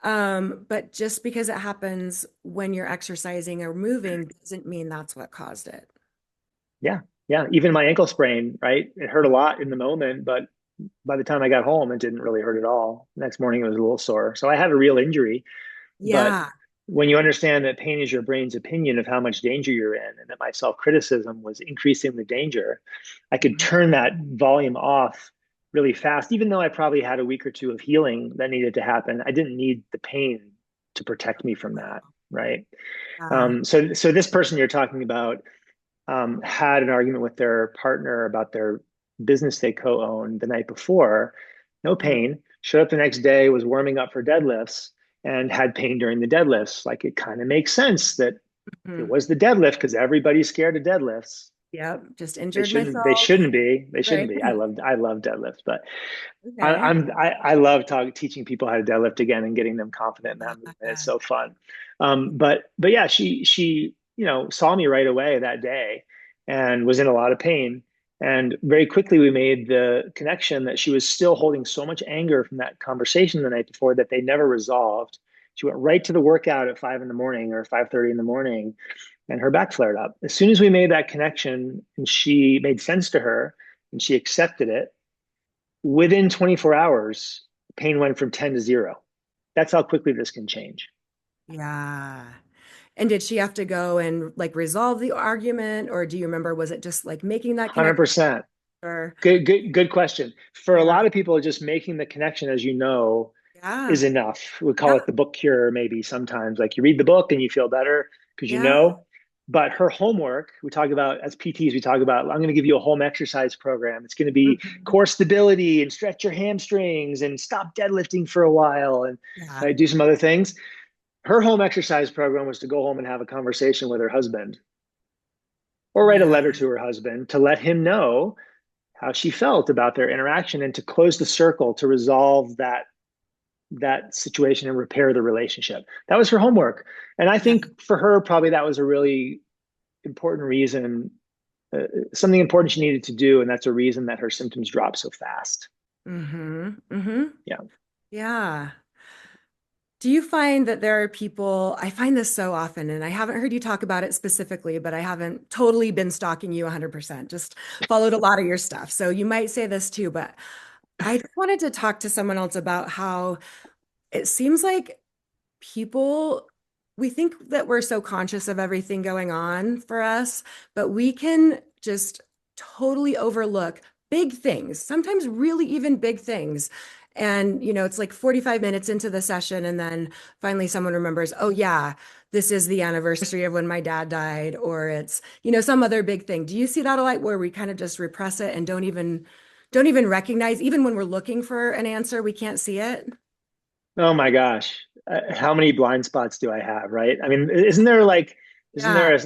But just because it happens when you're exercising or moving doesn't mean that's what caused it. Yeah. Yeah. Even my ankle sprain, right? It hurt a lot in the moment, but by the time I got home, it didn't really hurt at all. The next morning, it was a little sore. So I had a real injury. But Yeah. when you understand that pain is your brain's opinion of how much danger you're in, and that my self criticism was increasing the danger, I could Mhm. turn that volume off really fast. Even though I probably had a week or two of healing that needed to happen, I didn't need the pain to protect me from that. Right. Yeah. So this person you're talking about, had an argument with their partner about their business they co-owned the night before. No Mm, pain. Showed up the next day, was warming up for deadlifts, and had pain during the deadlifts. Like it kind of makes sense that it mhm. was the deadlift because everybody's scared of deadlifts. Yep, just They injured shouldn't. They myself. shouldn't be. They shouldn't Right. be. I love deadlifts, but Okay. I love teaching people how to deadlift again and getting them confident in that movement. It's Yeah. so fun. But yeah, she saw me right away that day and was in a lot of pain. And very quickly we made the connection that she was still holding so much anger from that conversation the night before that they never resolved. She went right to the workout at 5 in the morning or 5:30 in the morning, and her back flared up. As soon as we made that connection and she made sense to her and she accepted it, within 24 hours, pain went from 10 to 0. That's how quickly this can change. Yeah. And did she have to go and like resolve the argument, or do you remember, was it just like making that connection? 100%. Or Good question. For a yeah, lot of people, just making the connection, as you know, yeah, is enough. We call yeah, it the book cure, maybe sometimes. Like you read the book and you feel better because you yeah. know. But her homework, we talk about as PTs, we talk about, I'm going to give you a home exercise program. It's going to be Mhm. core stability and stretch your hamstrings and stop deadlifting for a while and Yeah, right, do some other things. Her home exercise program was to go home and have a conversation with her husband or write a yeah. letter to her husband to let him know how she felt about their interaction and to close the circle to resolve that situation and repair the relationship. That was her homework. And I Yeah. think for her, probably that was a really important reason, something important she needed to do. And that's a reason that her symptoms dropped so fast. Mm-hmm. Mm-hmm. Yeah. Yeah. Do you find that there are people, I find this so often, and I haven't heard you talk about it specifically, but I haven't totally been stalking you 100%, just followed a lot of your stuff. So you might say this too, but I just wanted to talk to someone else about how it seems like people, we think that we're so conscious of everything going on for us, but we can just totally overlook big things, sometimes really even big things. And, it's like 45 minutes into the session, and then finally someone remembers, oh, yeah, this is the anniversary of when my dad died, or it's, some other big thing. Do you see that a lot where we kind of just repress it and don't even recognize, even when we're looking for an answer, we can't see it? Oh my gosh. How many blind spots do I have, right? I mean, isn't there Yeah.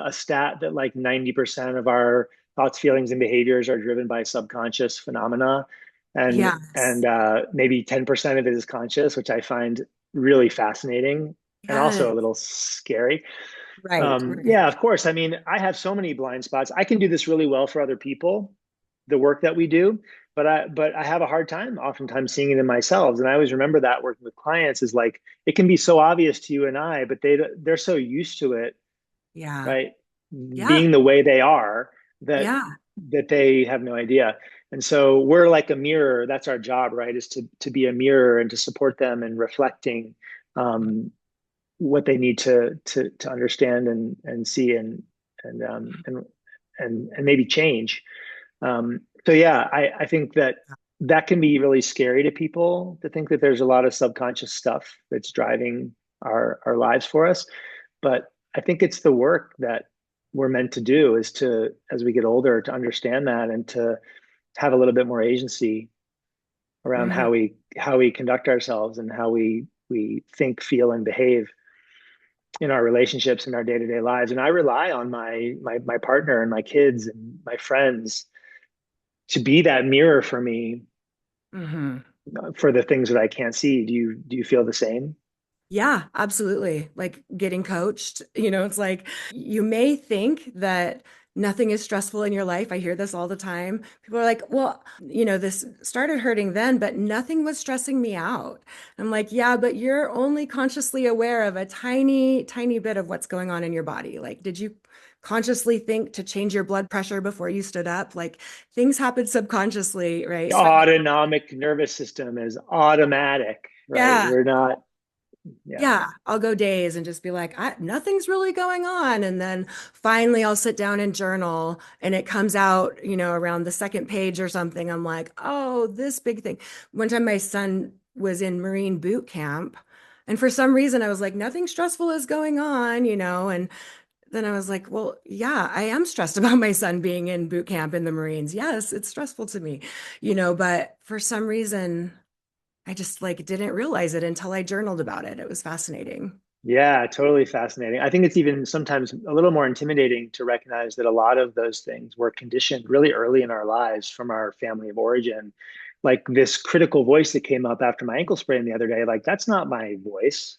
a stat that like 90% of our thoughts, feelings, and behaviors are driven by subconscious phenomena, and Yes. maybe 10% of it is conscious, which I find really fascinating and also a Yes. little scary. Right, right. Yeah, of course. I mean, I have so many blind spots. I can do this really well for other people, the work that we do, but I have a hard time oftentimes seeing it in myself. And I always remember that working with clients is like it can be so obvious to you and I, but they're so used to it, Yeah. right? Yeah. Being the way they are that Yeah. that they have no idea. And so we're like a mirror. That's our job, right? Is to be a mirror and to support them in reflecting um, what they need to understand and see and maybe change. So yeah, I think that can be really scary to people to think that there's a lot of subconscious stuff that's driving our lives for us. But I think it's the work that we're meant to do is to, as we get older, to understand that and to have a little bit more agency around Hmm. how we conduct ourselves and how we think, feel, and behave in our relationships in our day-to-day lives. And I rely on my partner and my kids and my friends to be that mirror for me Hmm. for the things that I can't see. Do you feel the same? Yeah, absolutely. Like getting coached, it's like you may think that nothing is stressful in your life. I hear this all the time. People are like, well, this started hurting then, but nothing was stressing me out. I'm like, yeah, but you're only consciously aware of a tiny, tiny bit of what's going on in your body. Like, did you consciously think to change your blood pressure before you stood up? Like, things happen subconsciously, The right? autonomic nervous system is automatic, right? Yeah. We're not, yeah. Yeah, I'll go days and just be like, nothing's really going on. And then finally I'll sit down and journal and it comes out, around the second page or something. I'm like, oh, this big thing. One time my son was in Marine boot camp, and for some reason I was like, nothing stressful is going on, and then I was like, well, yeah, I am stressed about my son being in boot camp in the Marines. Yes, it's stressful to me, but for some reason, I just like didn't realize it until I journaled about it. It was fascinating. Yeah, totally fascinating. I think it's even sometimes a little more intimidating to recognize that a lot of those things were conditioned really early in our lives from our family of origin. Like this critical voice that came up after my ankle sprain the other day, like that's not my voice.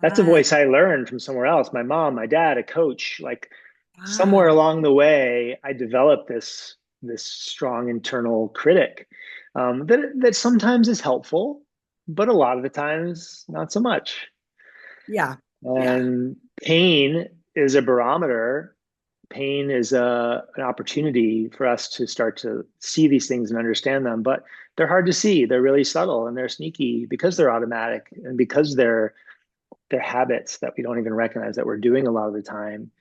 That's a Yeah, voice I learned from somewhere else. My mom, my dad, a coach. Like yeah, somewhere along the way, I developed this strong internal critic that sometimes is helpful, but a lot of the times not so much. yeah, yeah. And pain is a barometer. Pain is an opportunity for us to start to see these things and understand them, but they're hard to see. They're really subtle and they're sneaky because they're automatic and because they're habits that we don't even recognize that we're doing a lot of the time.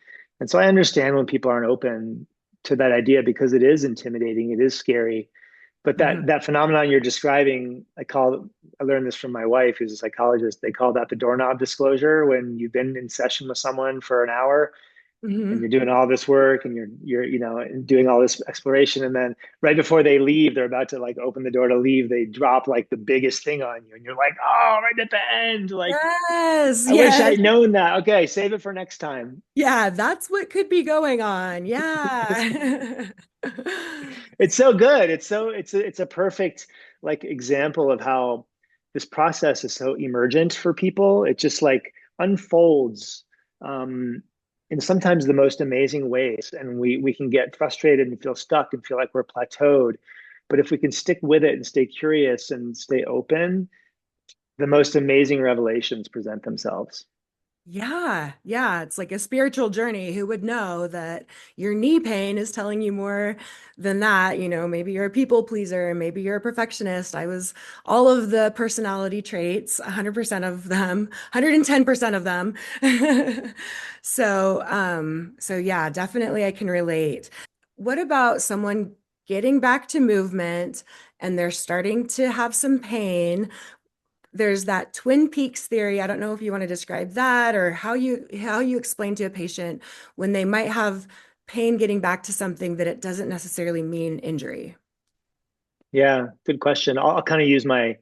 And so I understand when people aren't open to that idea because it is intimidating, it is scary. But Mhm. that phenomenon you're describing, I learned this from my wife, who's a psychologist. They call that the doorknob disclosure when you've been in session with someone for an hour and Mhm. you're doing all this work and you're doing all this exploration, and then right before they leave, they're about to like open the door to leave, they drop like the biggest thing on you and you're like, oh, right at the end, like Yes, I wish yes. I'd known that. Okay, save it for next time. Yeah, that's what could be going on. Yeah. It's so good. It's a perfect like example of how this process is so emergent for people. It just like unfolds um, in sometimes the most amazing ways, and we can get frustrated and feel stuck and feel like we're plateaued. But if we can stick with it and stay curious and stay open, the most amazing revelations present themselves. Yeah, yeah, it's like a spiritual journey. Who would know that your knee pain is telling you more than that? Maybe you're a people pleaser, maybe you're a perfectionist. I was all of the personality traits, 100% of them, 110% of them. So yeah, definitely I can relate. What about someone getting back to movement and they're starting to have some pain? There's that Twin Peaks theory. I don't know if you want to describe that or how you explain to a patient when they might have pain getting back to something that it doesn't necessarily mean injury. Yeah, good question. I'll kind of use my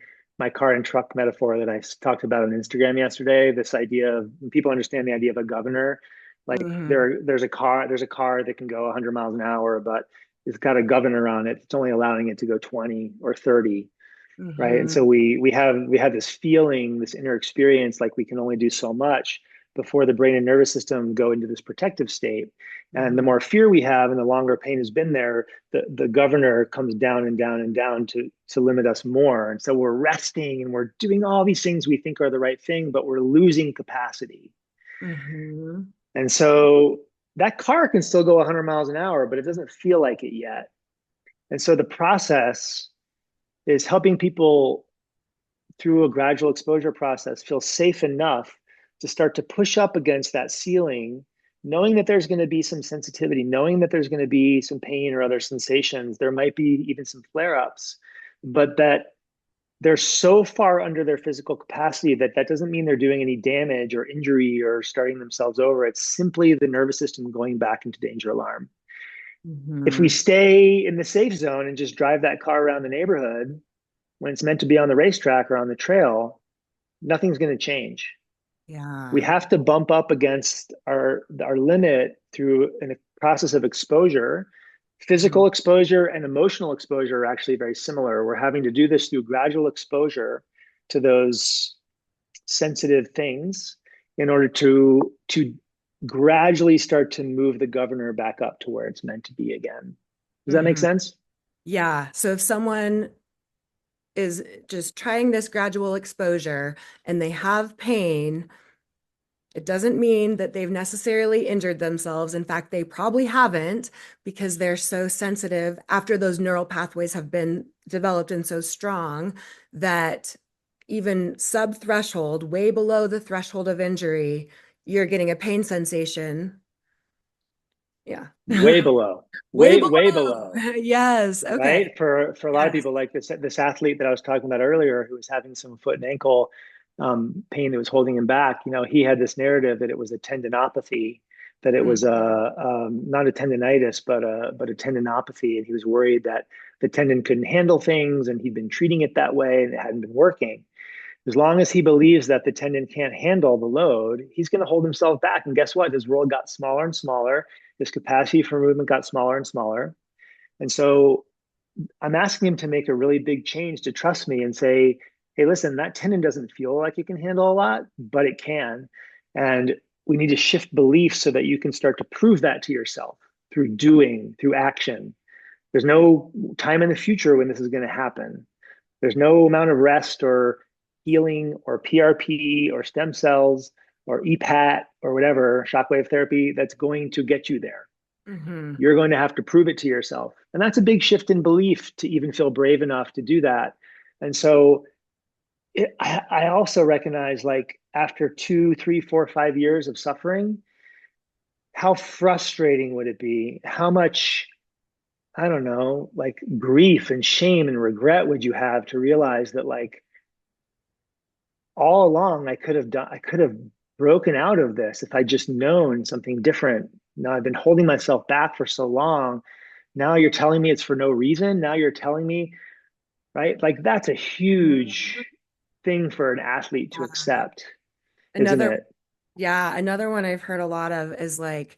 car and truck metaphor that I talked about on Instagram yesterday. This idea of people understand the idea of a governor. Like Hmm. there's a car that can go 100 miles an hour, but it's got a governor on it. It's only allowing it to go 20 or 30, right? And Hmm. so we have this feeling, this inner experience, like we can only do so much before the brain and nervous system go into this protective state. And the Hmm. more fear we have, and the longer pain has been there, the governor comes down and down and down to limit us more. And so we're resting and we're doing all these things we think are the right thing, but we're losing capacity. Hmm. And so that car can still go 100 miles an hour, but it doesn't feel like it yet. And so the process is helping people through a gradual exposure process feel safe enough to start to push up against that ceiling, knowing that there's going to be some sensitivity, knowing that there's going to be some pain or other sensations. There might be even some flare ups, but that they're so far under their physical capacity that that doesn't mean they're doing any damage or injury or starting themselves over. It's simply the nervous system going back into danger alarm. If we Hmm. stay in the safe zone and just drive that car around the neighborhood when it's meant to be on the racetrack or on the trail, nothing's going to change. We Yeah. have to bump up against our limit through a process of exposure. Hmm. Physical exposure and emotional exposure are actually very similar. We're having to do this through gradual exposure to those sensitive things in order to gradually start to move the governor back up to where it's meant to be again. Does that make Hmm. sense? Yeah. So if someone is just trying this gradual exposure and they have pain, it doesn't mean that they've necessarily injured themselves. In fact, they probably haven't because they're so sensitive after those neural pathways have been developed and so strong that even sub threshold, way below the threshold of injury, you're getting a pain sensation. Yeah. Way below, Way way below. below. Yes. Okay. Right? For a lot of Yes. people, like this athlete that I was talking about earlier, who was having some foot and ankle pain that was holding him back. He had this narrative that it was a tendinopathy, that it was Mhm. not a tendonitis, but a tendinopathy, and he was worried that the tendon couldn't handle things, and he'd been treating it that way, and it hadn't been working. As long as he believes that the tendon can't handle the load, he's going to hold himself back. And guess what? His world got smaller and smaller. His capacity for movement got smaller and smaller. And so I'm asking him to make a really big change to trust me and say, hey, listen, that tendon doesn't feel like it can handle a lot, but it can. And we need to shift beliefs so that you can start to prove that to yourself through doing, through action. There's no time in the future when this is going to happen. There's no amount of rest or healing or PRP or stem cells or EPAT or whatever, shockwave therapy, that's going to get you there. Mhm. You're going to have to prove it to yourself. And that's a big shift in belief to even feel brave enough to do that. And so I also recognize, like, after 2, 3, 4, 5 years of suffering, how frustrating would it be? How much, I don't know, like grief and shame and regret would you have to realize that, like, all along I could have broken out of this if I just known something different. Now I've been holding myself back for so long. Now you're telling me it's for no reason. Now you're telling me, right? Like, that's a Mhm. huge thing for an athlete to Yeah. accept, isn't Another, it? yeah, another one I've heard a lot of is like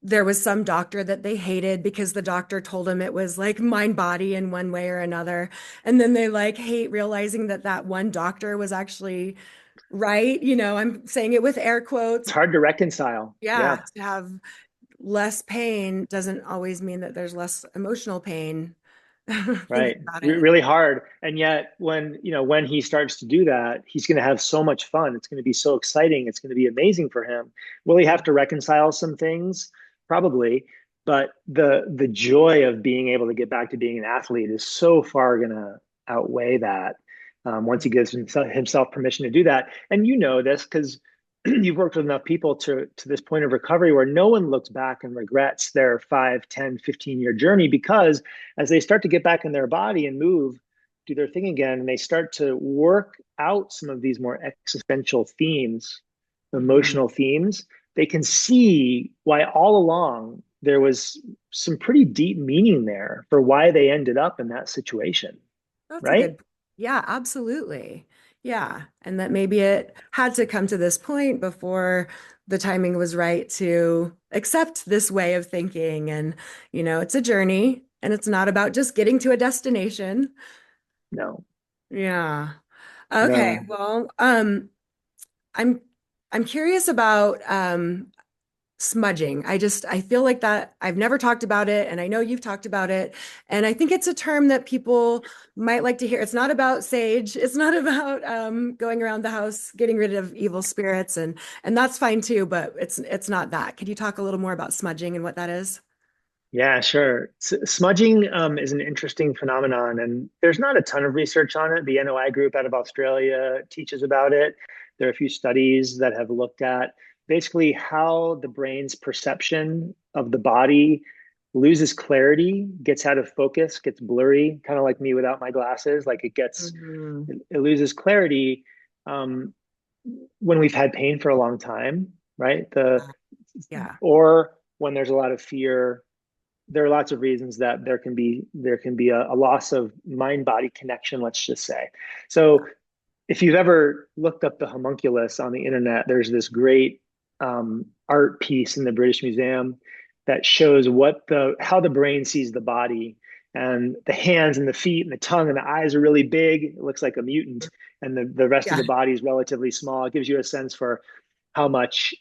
there was some doctor that they hated because the doctor told them it was like mind body in one way or another. And then they like hate realizing that that one doctor was actually right. I'm saying it with air It's quotes. hard to reconcile. Yeah, Yeah. to have less pain doesn't always mean that there's less emotional pain. Thinking Right. about it. Really hard. And yet when he starts to do that, he's going to have so much fun. It's going to be so exciting. It's going to be amazing for him. Will he have to reconcile some things? Probably. But the joy of being able to get back to being an athlete is so far going to outweigh that, once he gives himself permission to do that. And you know this because you've worked with enough people to this point of recovery where no one looks back and regrets their 5, 10, 15-year journey, because as they start to get back in their body and move, do their thing again, and they start to work out some of these more existential themes, Mhm. emotional themes, they can see why all along there was some pretty deep meaning there for why they ended up in that situation, That's a right? good, yeah, absolutely. Yeah. And that maybe it had to come to this point before the timing was right to accept this way of thinking. And, it's a journey and it's not about just getting to a destination. No, Yeah. Okay. no. Well, I'm I'm curious about smudging. I feel like that I've never talked about it, and I know you've talked about it. And I think it's a term that people might like to hear. It's not about sage. It's not about going around the house getting rid of evil spirits, and that's fine too, but it's not that. Could you talk a little more about smudging and what that is? Yeah, sure. Smudging is an interesting phenomenon, and there's not a ton of research on it. The NOI group out of Australia teaches about it. There are a few studies that have looked at basically how the brain's perception of the body loses clarity, gets out of focus, gets blurry, kind of like me without my glasses. Like, Mhm. it loses clarity, um, when we've had pain for a long time, right? Yeah. Or when there's a lot of fear. There are lots of reasons that there can be a loss of mind body connection, let's just say. So if you've ever looked up the homunculus on the internet, there's this great art piece in the British Museum that shows how the brain sees the body, and the hands and the feet and the tongue and the eyes are really big. It looks like a mutant, and the rest of Yeah. the body is relatively small. It gives you a sense for how much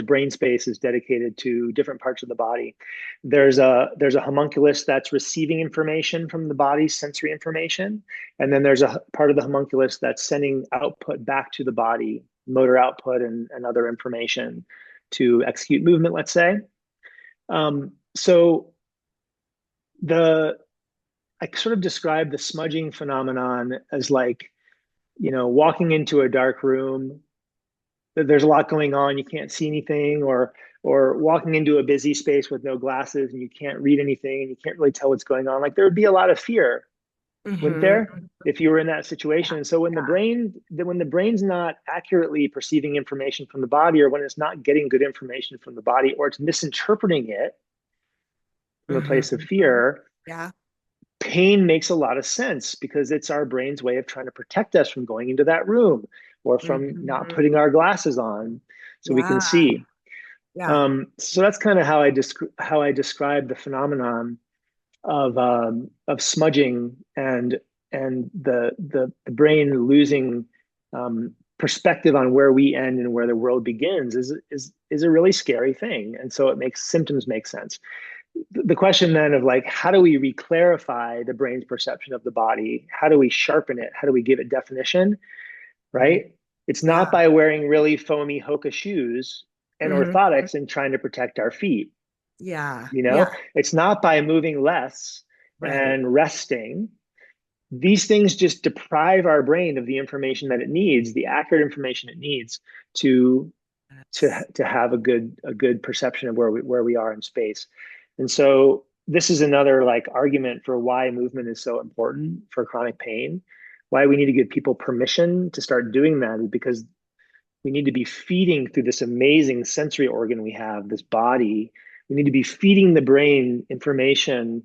brain space is dedicated to different parts of the body. There's a homunculus that's receiving information from the body's sensory information, and then there's a part of the homunculus that's sending output back to the body, motor output and other information to execute movement, let's say. So the I sort of describe the smudging phenomenon as like, walking into a dark room. There's a lot going on, you can't see anything, or walking into a busy space with no glasses and you can't read anything and you can't really tell what's going on. Like, there would be a lot of fear, wouldn't Hmm. there? If you were in that Yeah. situation. So when the brain's not accurately perceiving information from the body, or when it's not getting good information from the body, or it's misinterpreting it from a Hmm. place of fear, Yeah. pain makes a lot of sense because it's our brain's way of trying to protect us from going into that room or from not putting Hmm. our glasses on so we can Yeah. see. Yeah. So that's kind of how I describe the phenomenon of smudging and the brain losing perspective on where we end and where the world begins is a really scary thing. And so it makes symptoms make sense. The question then of like, how do we reclarify the brain's perception of the body? How do we sharpen it? How do we give it definition? Mhm. Right? It's not Yeah. by wearing really foamy Hoka shoes and Hmm. orthotics and trying to protect our feet. Yeah. You Yeah. know, it's not by moving less Right. and resting. These things just deprive our brain of the information that it needs, the accurate information it needs to Yes. to have a good perception of where we are in space. And so this is another like argument for why movement is so important for chronic pain. Why we need to give people permission to start doing that is because we need to be feeding through this amazing sensory organ we have, this body. We need to be feeding the brain information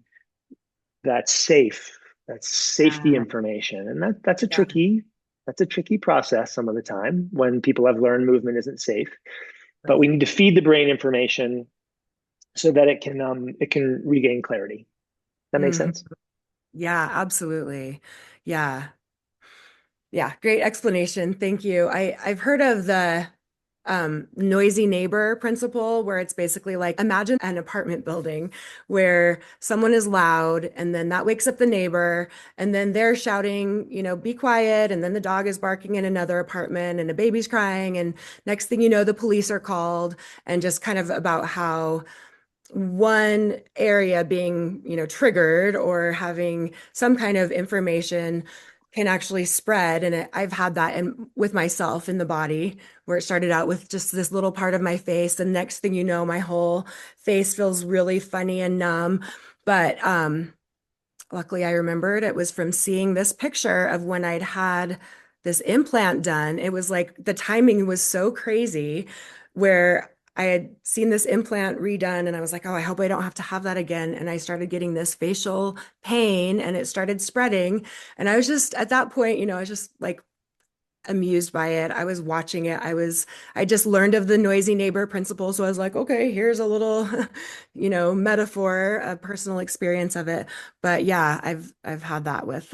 that's safe, that's safety Yeah. information. And Yeah. that's a tricky process some of the time when people have learned movement isn't safe. But we Right. need to feed the brain information so that it can regain clarity. That makes Hmm. sense? Yeah, absolutely. Yeah. Yeah, great explanation. Thank you. I've heard of the noisy neighbor principle, where it's basically like, imagine an apartment building where someone is loud and then that wakes up the neighbor, and then they're shouting, be quiet, and then the dog is barking in another apartment and a baby's crying, and next thing you know, the police are called, and just kind of about how one area being, triggered or having some kind of information can actually spread. And I've had that with myself in the body, where it started out with just this little part of my face. And next thing you know, my whole face feels really funny and numb. But luckily, I remembered it was from seeing this picture of when I'd had this implant done. It was like the timing was so crazy, where I had seen this implant redone and I was like, oh, I hope I don't have to have that again. And I started getting this facial pain and it started spreading. And I was just at that point, I was just like amused by it. I was watching it. I just learned of the noisy neighbor principle. So I was like, okay, here's a little, metaphor, a personal experience of it. But yeah, I've had that with.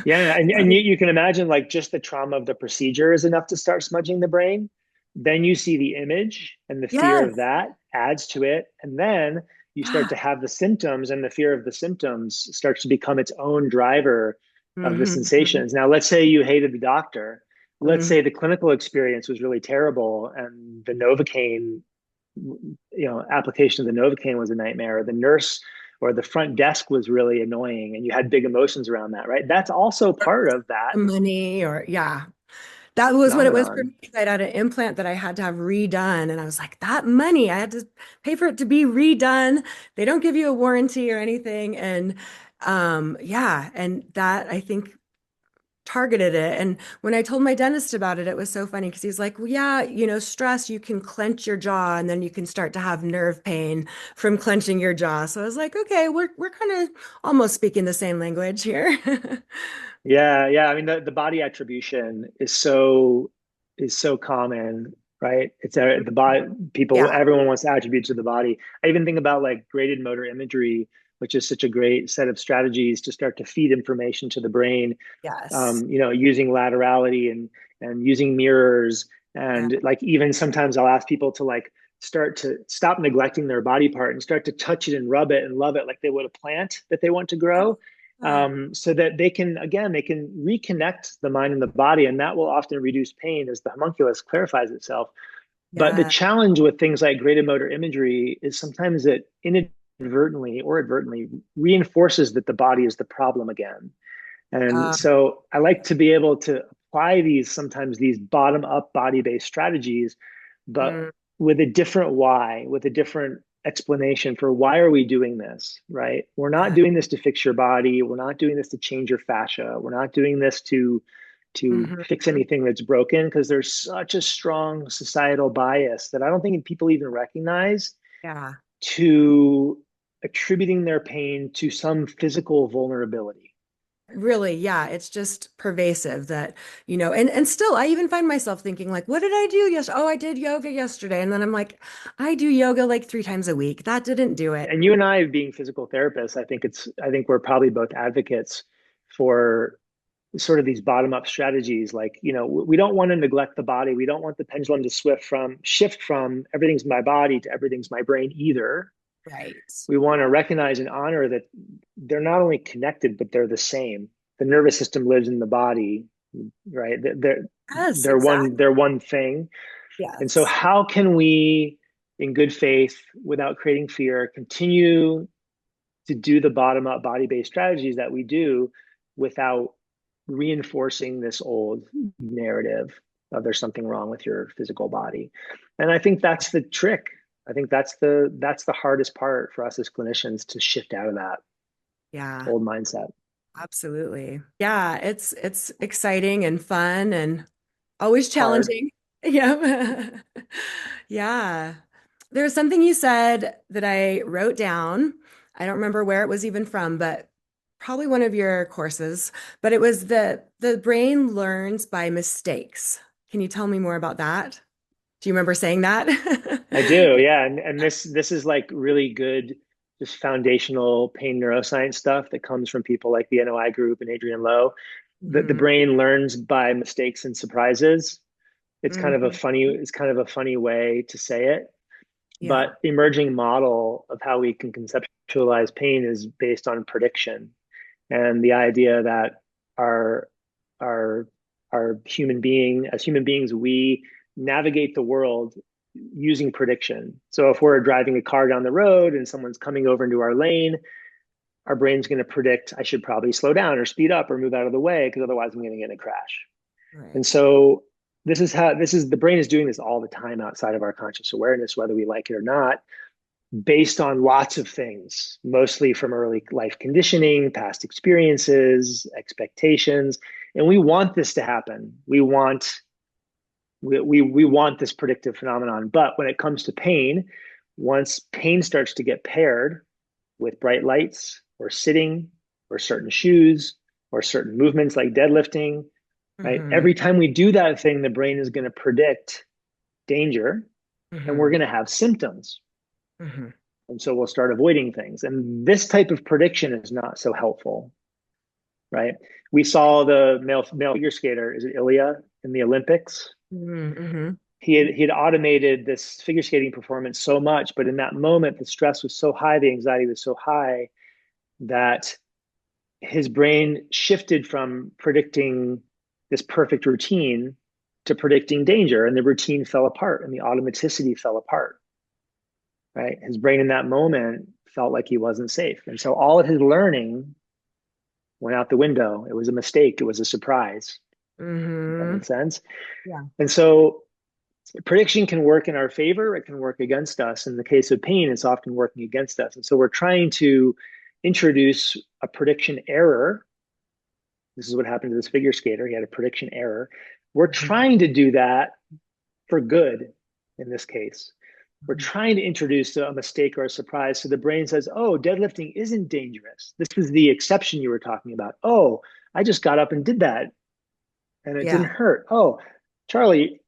Yeah, and you can imagine like just the trauma of the procedure is enough to start smudging the brain. Then you see the image and the fear of Yes. that adds to it. And then you start Yeah. to have the symptoms, and the fear of the symptoms starts to become its own driver of the Hmm. sensations. Now, let's say you hated the doctor. Let's Hmm. say the clinical experience was really terrible and the Novocaine, application of the Novocaine was a nightmare, or the nurse or the front desk was really annoying and you had big emotions around that, right? That's also part of that Money, or yeah. That was what it was for phenomenon. me. I had an implant that I had to have redone. And I was like, that money, I had to pay for it to be redone. They don't give you a warranty or anything. And yeah, and that I think targeted it. And when I told my dentist about it, it was so funny because he's like, well, yeah, stress, you can clench your jaw and then you can start to have nerve pain from clenching your jaw. So I was like, okay, we're kind of almost speaking the same language here. Yeah, yeah. I mean, the body attribution is so common, right? It's the body people, Yeah. everyone wants to attribute to the body. I even think about like graded motor imagery, which is such a great set of strategies to start to feed information to the brain. Yes. Using laterality and using mirrors, Yeah. and like even sometimes I'll ask people to like start to stop neglecting their body part and start to touch it and rub it and love it like they would a plant that they want to grow, Ah, so that they can reconnect the mind and the body, and that will often reduce pain as the homunculus clarifies itself. But the yeah. challenge with things like graded motor imagery is sometimes it inadvertently or advertently reinforces that the body is the problem again. And Uh, so I like to be able to apply sometimes these bottom up body based strategies, but mm, with a different why, with a different explanation for why are we doing this, right? We're not Yeah. doing this to fix your body. We're not doing this to change your fascia. We're not doing this to Hmm. fix anything that's broken, because there's such a strong societal bias that I don't think people even recognize, Yeah. to attributing their pain to some physical vulnerability. Really, yeah, it's just pervasive that, and still I even find myself thinking like, what did I do yesterday? Oh, I did yoga yesterday. And then I'm like, I do yoga like 3 times a week. That didn't do it. And you and I being physical therapists, I think we're probably both advocates for sort of these bottom up strategies. Like, we don't want to neglect the body. We don't want the pendulum to shift from everything's my body to everything's my brain either. Right. We want to recognize and honor that they're not only connected, but they're the same. The nervous system lives in the body, right? Yes, They're exactly. one thing. And so Yes. how can we, in good faith, without creating fear, continue to do the bottom up body based strategies that we do without reinforcing this old narrative of there's something wrong with your physical body? And I think that's the trick. I think that's the hardest part for us as clinicians, to shift out of that Yeah, old mindset. absolutely. Yeah, it's exciting and fun and always Hard. challenging. Yeah. Yeah. There was something you said that I wrote down. I don't remember where it was even from, but probably one of your courses. But it was the brain learns by mistakes. Can you tell me more about that? Do you remember saying that? I do, yeah. And this is like really good, just foundational pain neuroscience stuff that comes from people like the NOI group and Adrian Lowe. The Hmm. brain learns by mistakes and surprises. Hmm. It's kind of a funny way to say it, Yeah. but the emerging model of how we can conceptualize pain is based on prediction, and the idea that our our our human beings, we navigate the world using prediction. So if we're driving a car down the road and someone's coming over into our lane, our brain's going to predict I should probably slow down or speed up or move out of the way, because otherwise I'm going to get in a crash. And Right. so this is the brain is doing this all the time outside of our conscious awareness, whether we like it or not, based on lots of things, mostly from early life conditioning, past experiences, expectations. And we want this to happen. We want this predictive phenomenon. But when it comes to pain, once pain starts to get paired with bright lights or sitting or certain shoes or certain movements like deadlifting, right? Hmm. Every time we do that thing, the brain is going to predict danger, and we're Hmm. going to have symptoms. Hmm. And so we'll start avoiding things. And this type of prediction is not so helpful, right? We saw the male figure skater, is it Ilya, in the Olympics? Hmm. He had automated this figure skating performance so much, but in that moment, the stress was so high, the anxiety was so high, that his brain shifted from predicting this perfect routine to predicting danger, and the routine fell apart and the automaticity fell apart, right? His brain in that moment felt like he wasn't safe. And so all of his learning went out the window. It was a mistake. It was a surprise. Does that Hmm. make sense? Yeah. And so prediction can work in our favor. It can work against us. In the case of pain, it's often working against us. And so we're trying to introduce a prediction error. This is what happened to this figure skater. He had a prediction error. We're Mhm. trying to do that for good in this case. We're Mhm. trying to introduce a mistake or a surprise. So the brain says, oh, deadlifting isn't dangerous. This was the exception you were talking about. Oh, I just got up and did that and it didn't Yeah. hurt. Oh, Charlie,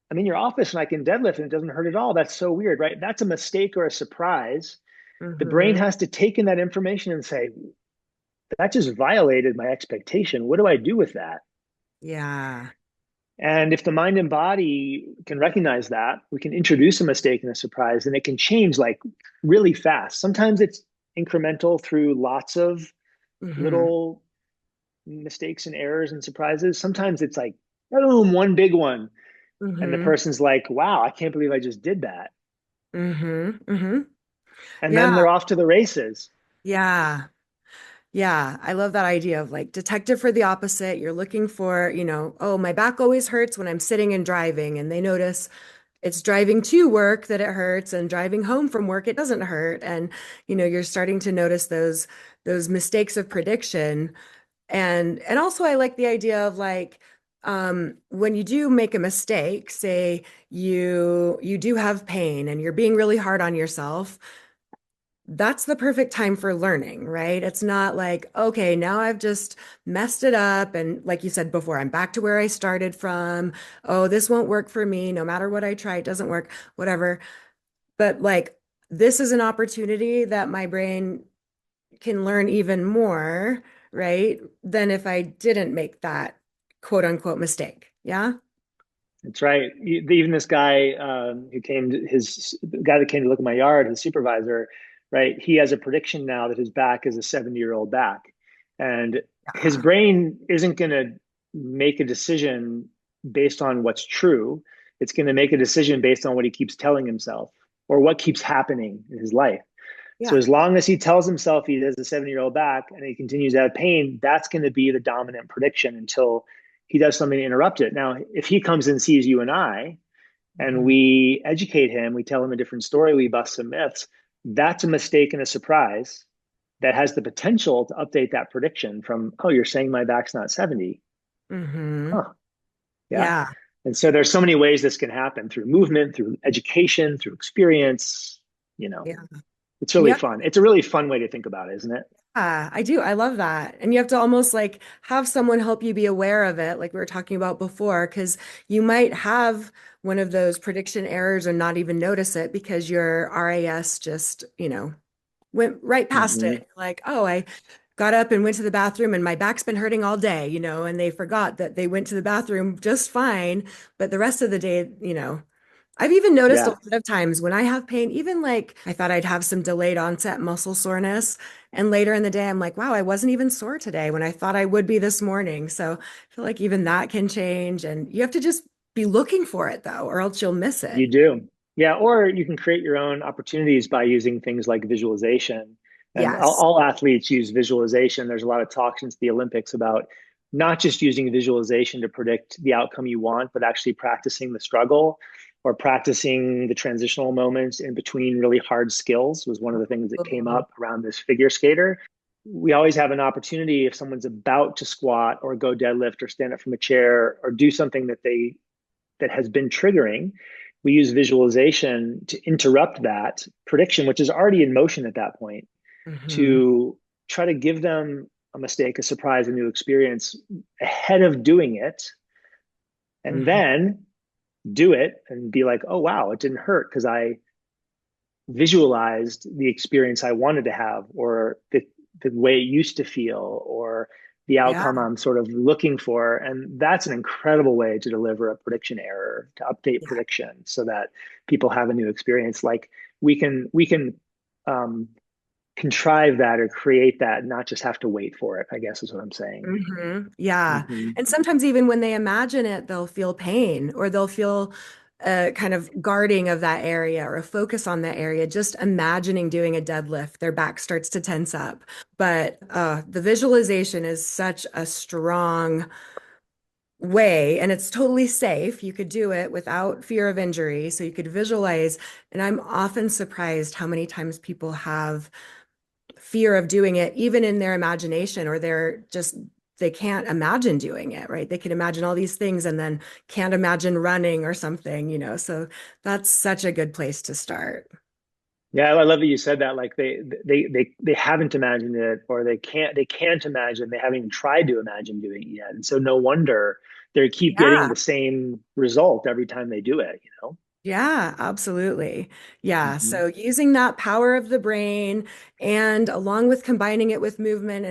I'm in your office and I can deadlift and it doesn't hurt at all. That's so weird, right? That's a mistake or a surprise. The brain Hmm. has to take in that information and say, that just violated my expectation. What do I do with that? Yeah. And if the mind and body can recognize that, we can introduce a mistake and a surprise, and it can change like really fast. Sometimes it's incremental through lots of Hmm. little mistakes and errors and surprises. Sometimes it's like, boom, one big one. And the Hmm. person's like, wow, I can't believe I just did that. Hmm. Hmm. And Yeah. then they're off to the races. Yeah. Yeah. I love that idea of like detective for the opposite. You're looking for, oh, my back always hurts when I'm sitting and driving, and they notice it's driving to work that it hurts and driving home from work it doesn't hurt. And you're starting to notice those mistakes of prediction. And also I like the idea of like when you do make a mistake, say you do have pain and you're being really hard on yourself, that's the perfect time for learning, right? It's not like, okay, now I've just messed it up. And like you said before, I'm back to where I started from. Oh, this won't work for me. No matter what I try, it doesn't work, whatever. But like, this is an opportunity that my brain can learn even more, right? Than if I didn't make that quote unquote mistake. Yeah. That's right. Even this guy who came, his the guy that came to look at my yard, his supervisor, right? He has a prediction now that his back is a 70-year-old back, and his Yeah. brain isn't going to make a decision based on what's true. It's going to make a decision based on what he keeps telling himself or what keeps happening in his life. So Yeah. as long as he tells himself he has a 70-year-old back and he continues to have pain, that's going to be the dominant prediction until he does something to interrupt it. Now, if he comes and sees you and I, and Mhm. we educate him, we tell him a different story, we bust some myths, that's a mistake and a surprise that has the potential to update that prediction from, oh, you're saying my back's not 70. Mhm. Huh. Yeah. Yeah. And so there's so many ways this can happen through movement, through education, through experience. You know, Yeah. it's And really you fun. It's a really fun way to think about it, isn't it? I do. I love that. And you have to almost like have someone help you be aware of it, like we were talking about before, because you might have one of those prediction errors and not even notice it because your RAS just, went right past Mm-hmm. it. Like, oh, I got up and went to the bathroom and my back's been hurting all day, and they forgot that they went to the bathroom just fine. But the rest of the day, I've even noticed a Yeah, lot of times when I have pain, even like I thought I'd have some delayed onset muscle soreness. And later in the day, I'm like, wow, I wasn't even sore today when I thought I would be this morning. So I feel like even that can change. And you have to just be looking for it though, or else you'll miss it. you do. Yeah, or you can create your own opportunities by using things like visualization. And Yes. all athletes use visualization. There's a lot of talk since the Olympics about not just using visualization to predict the outcome you want, but actually practicing the struggle or practicing the transitional moments in between really hard skills was one of the things that came Oh, up around this figure skater. We always have an opportunity if someone's about to squat or go deadlift or stand up from a chair or do something that has been triggering. We use visualization to interrupt that prediction, which is already in motion at that point, hmm. to try to give them a mistake, a surprise, a new experience ahead of doing it, and Hmm. then do it and be like, oh, wow, it didn't hurt because I visualized the experience I wanted to have or the way it used to feel or the Yeah. outcome I'm sort of looking for. And that's an incredible way to deliver a prediction error, to update Yeah. prediction so that people have a new experience. Like we can um, contrive that or create that, not just have to wait for it, I guess is what I'm saying. Yeah. Mm-hmm. And sometimes even when they imagine it, they'll feel pain or they'll feel kind of guarding of that area or a focus on that area. Just imagining doing a deadlift, their back starts to tense up. But the visualization is such a strong way and it's totally safe. You could do it without fear of injury. So you could visualize. And I'm often surprised how many times people have fear of doing it, even in their imagination, or they can't imagine doing it, right? They can imagine all these things and then can't imagine running or something, So that's such a good place to start. Yeah, I love that you said that. Like they haven't imagined it, or they can't imagine. They haven't even tried to imagine doing it yet, and so no wonder they keep getting Yeah. the same result every time they do it. Yeah, absolutely. Yeah. Hmm. So using that power of the brain and along with combining it with movement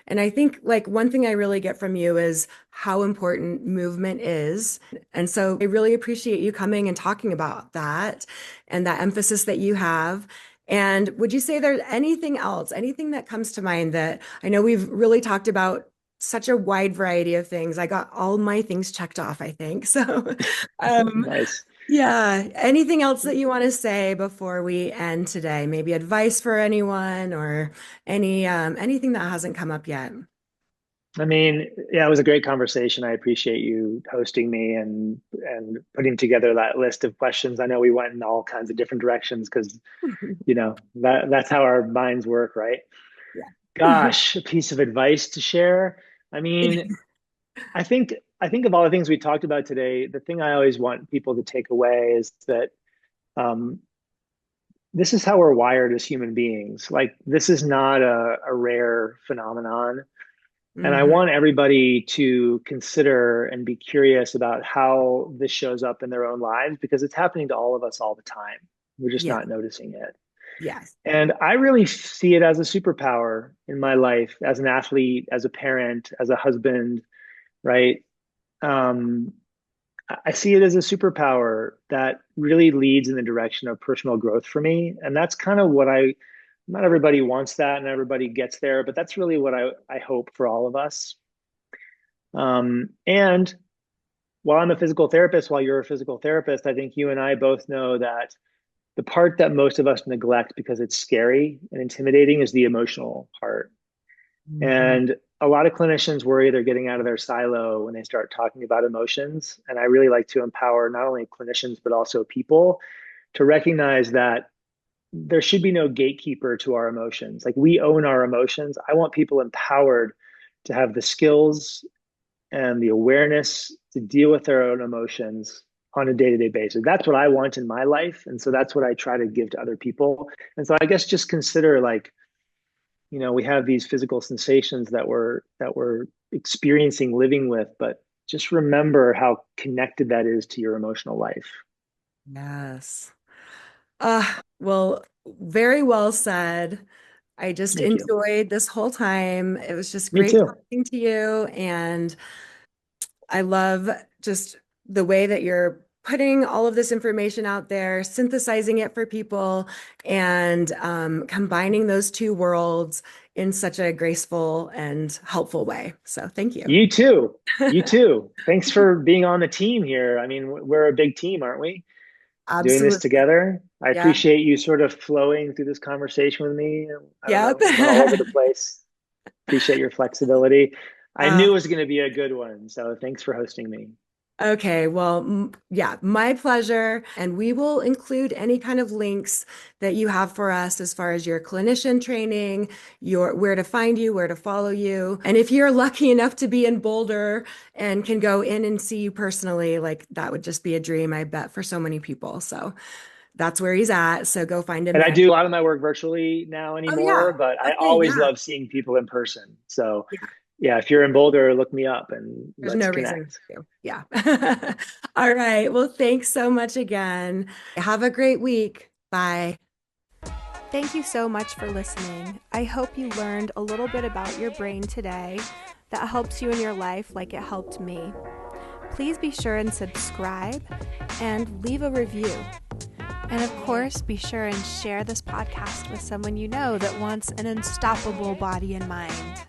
and I think like one thing I really get from you is how important movement is. And so I really appreciate you coming and talking about that and that emphasis that you have. And would you say there's anything else, anything that comes to mind that I know we've really talked about such a wide variety of things. I got all my things checked off, I think. So, um, Nice. yeah. Anything else that you want to say before we end today? Maybe advice for anyone or anything that hasn't come up yet? I mean, yeah, it was a great conversation. I appreciate you hosting me and putting together that list of questions. I know we went in all kinds of different directions because, that's how our minds work, right? Yeah. Gosh, a piece of advice to share. I mean, I think I think of all the things we talked about today, the thing I always want people to take away is that um, this is how we're wired as human beings. Like this is not a rare phenomenon. And I Hmm. want everybody to consider and be curious about how this shows up in their own lives because it's happening to all of us all the time. We're just Yeah. not noticing it. Yes. And I really see it as a superpower in my life as an athlete, as a parent, as a husband, right? Um, I see it as a superpower that really leads in the direction of personal growth for me. And that's kind of what not everybody wants that and everybody gets there, but that's really what I hope for all of us. And while I'm a physical therapist, while you're a physical therapist, I think you and I both know that the part that most of us neglect because it's scary and intimidating is the emotional part. Hmm. And a lot of clinicians worry they're getting out of their silo when they start talking about emotions. And I really like to empower not only clinicians, but also people to recognize that there should be no gatekeeper to our emotions. Like we own our emotions. I want people empowered to have the skills and the awareness to deal with their own emotions on a day-to-day basis. That's what I want in my life. And so that's what I try to give to other people. And so I guess just consider like, we have these physical sensations that we're experiencing living with, but just remember how connected that is to your emotional life. Yes. Well, very well said. I just Thank you. enjoyed this whole time. It was just Me great too. talking to you. And I love just the way that you're putting all of this information out there, synthesizing it for people, and combining those two worlds in such a graceful and helpful way. So thank you. You too. You too. Thanks for being on the team here. I mean, we're a big team, aren't we? Doing this Absolutely. together. I Yeah. appreciate you sort of flowing through this conversation with me. I don't Yep. know, went all over the place. Appreciate your flexibility. I Uh, knew it was going to be a good one. So thanks for hosting me. Okay, well, yeah, my pleasure. And we will include any kind of links that you have for us as far as your clinician training, your where to find you, where to follow you. And if you're lucky enough to be in Boulder and can go in and see you personally, like that would just be a dream, I bet, for so many people. So that's where he's at. So go find him And I there. do a lot of my work virtually now Oh, yeah. anymore, but I Okay, always yeah. love seeing people in person. So Yeah. yeah, if you're in Boulder, look me up and There's let's no reason connect. to. Yeah. All right. Well, thanks so much again. Have a great week. Bye. Thank you so much for listening. I hope you learned a little bit about your brain today that helps you in your life like it helped me. Please be sure and subscribe and leave a review. And of course, be sure and share this podcast with someone you know that wants an unstoppable body and mind.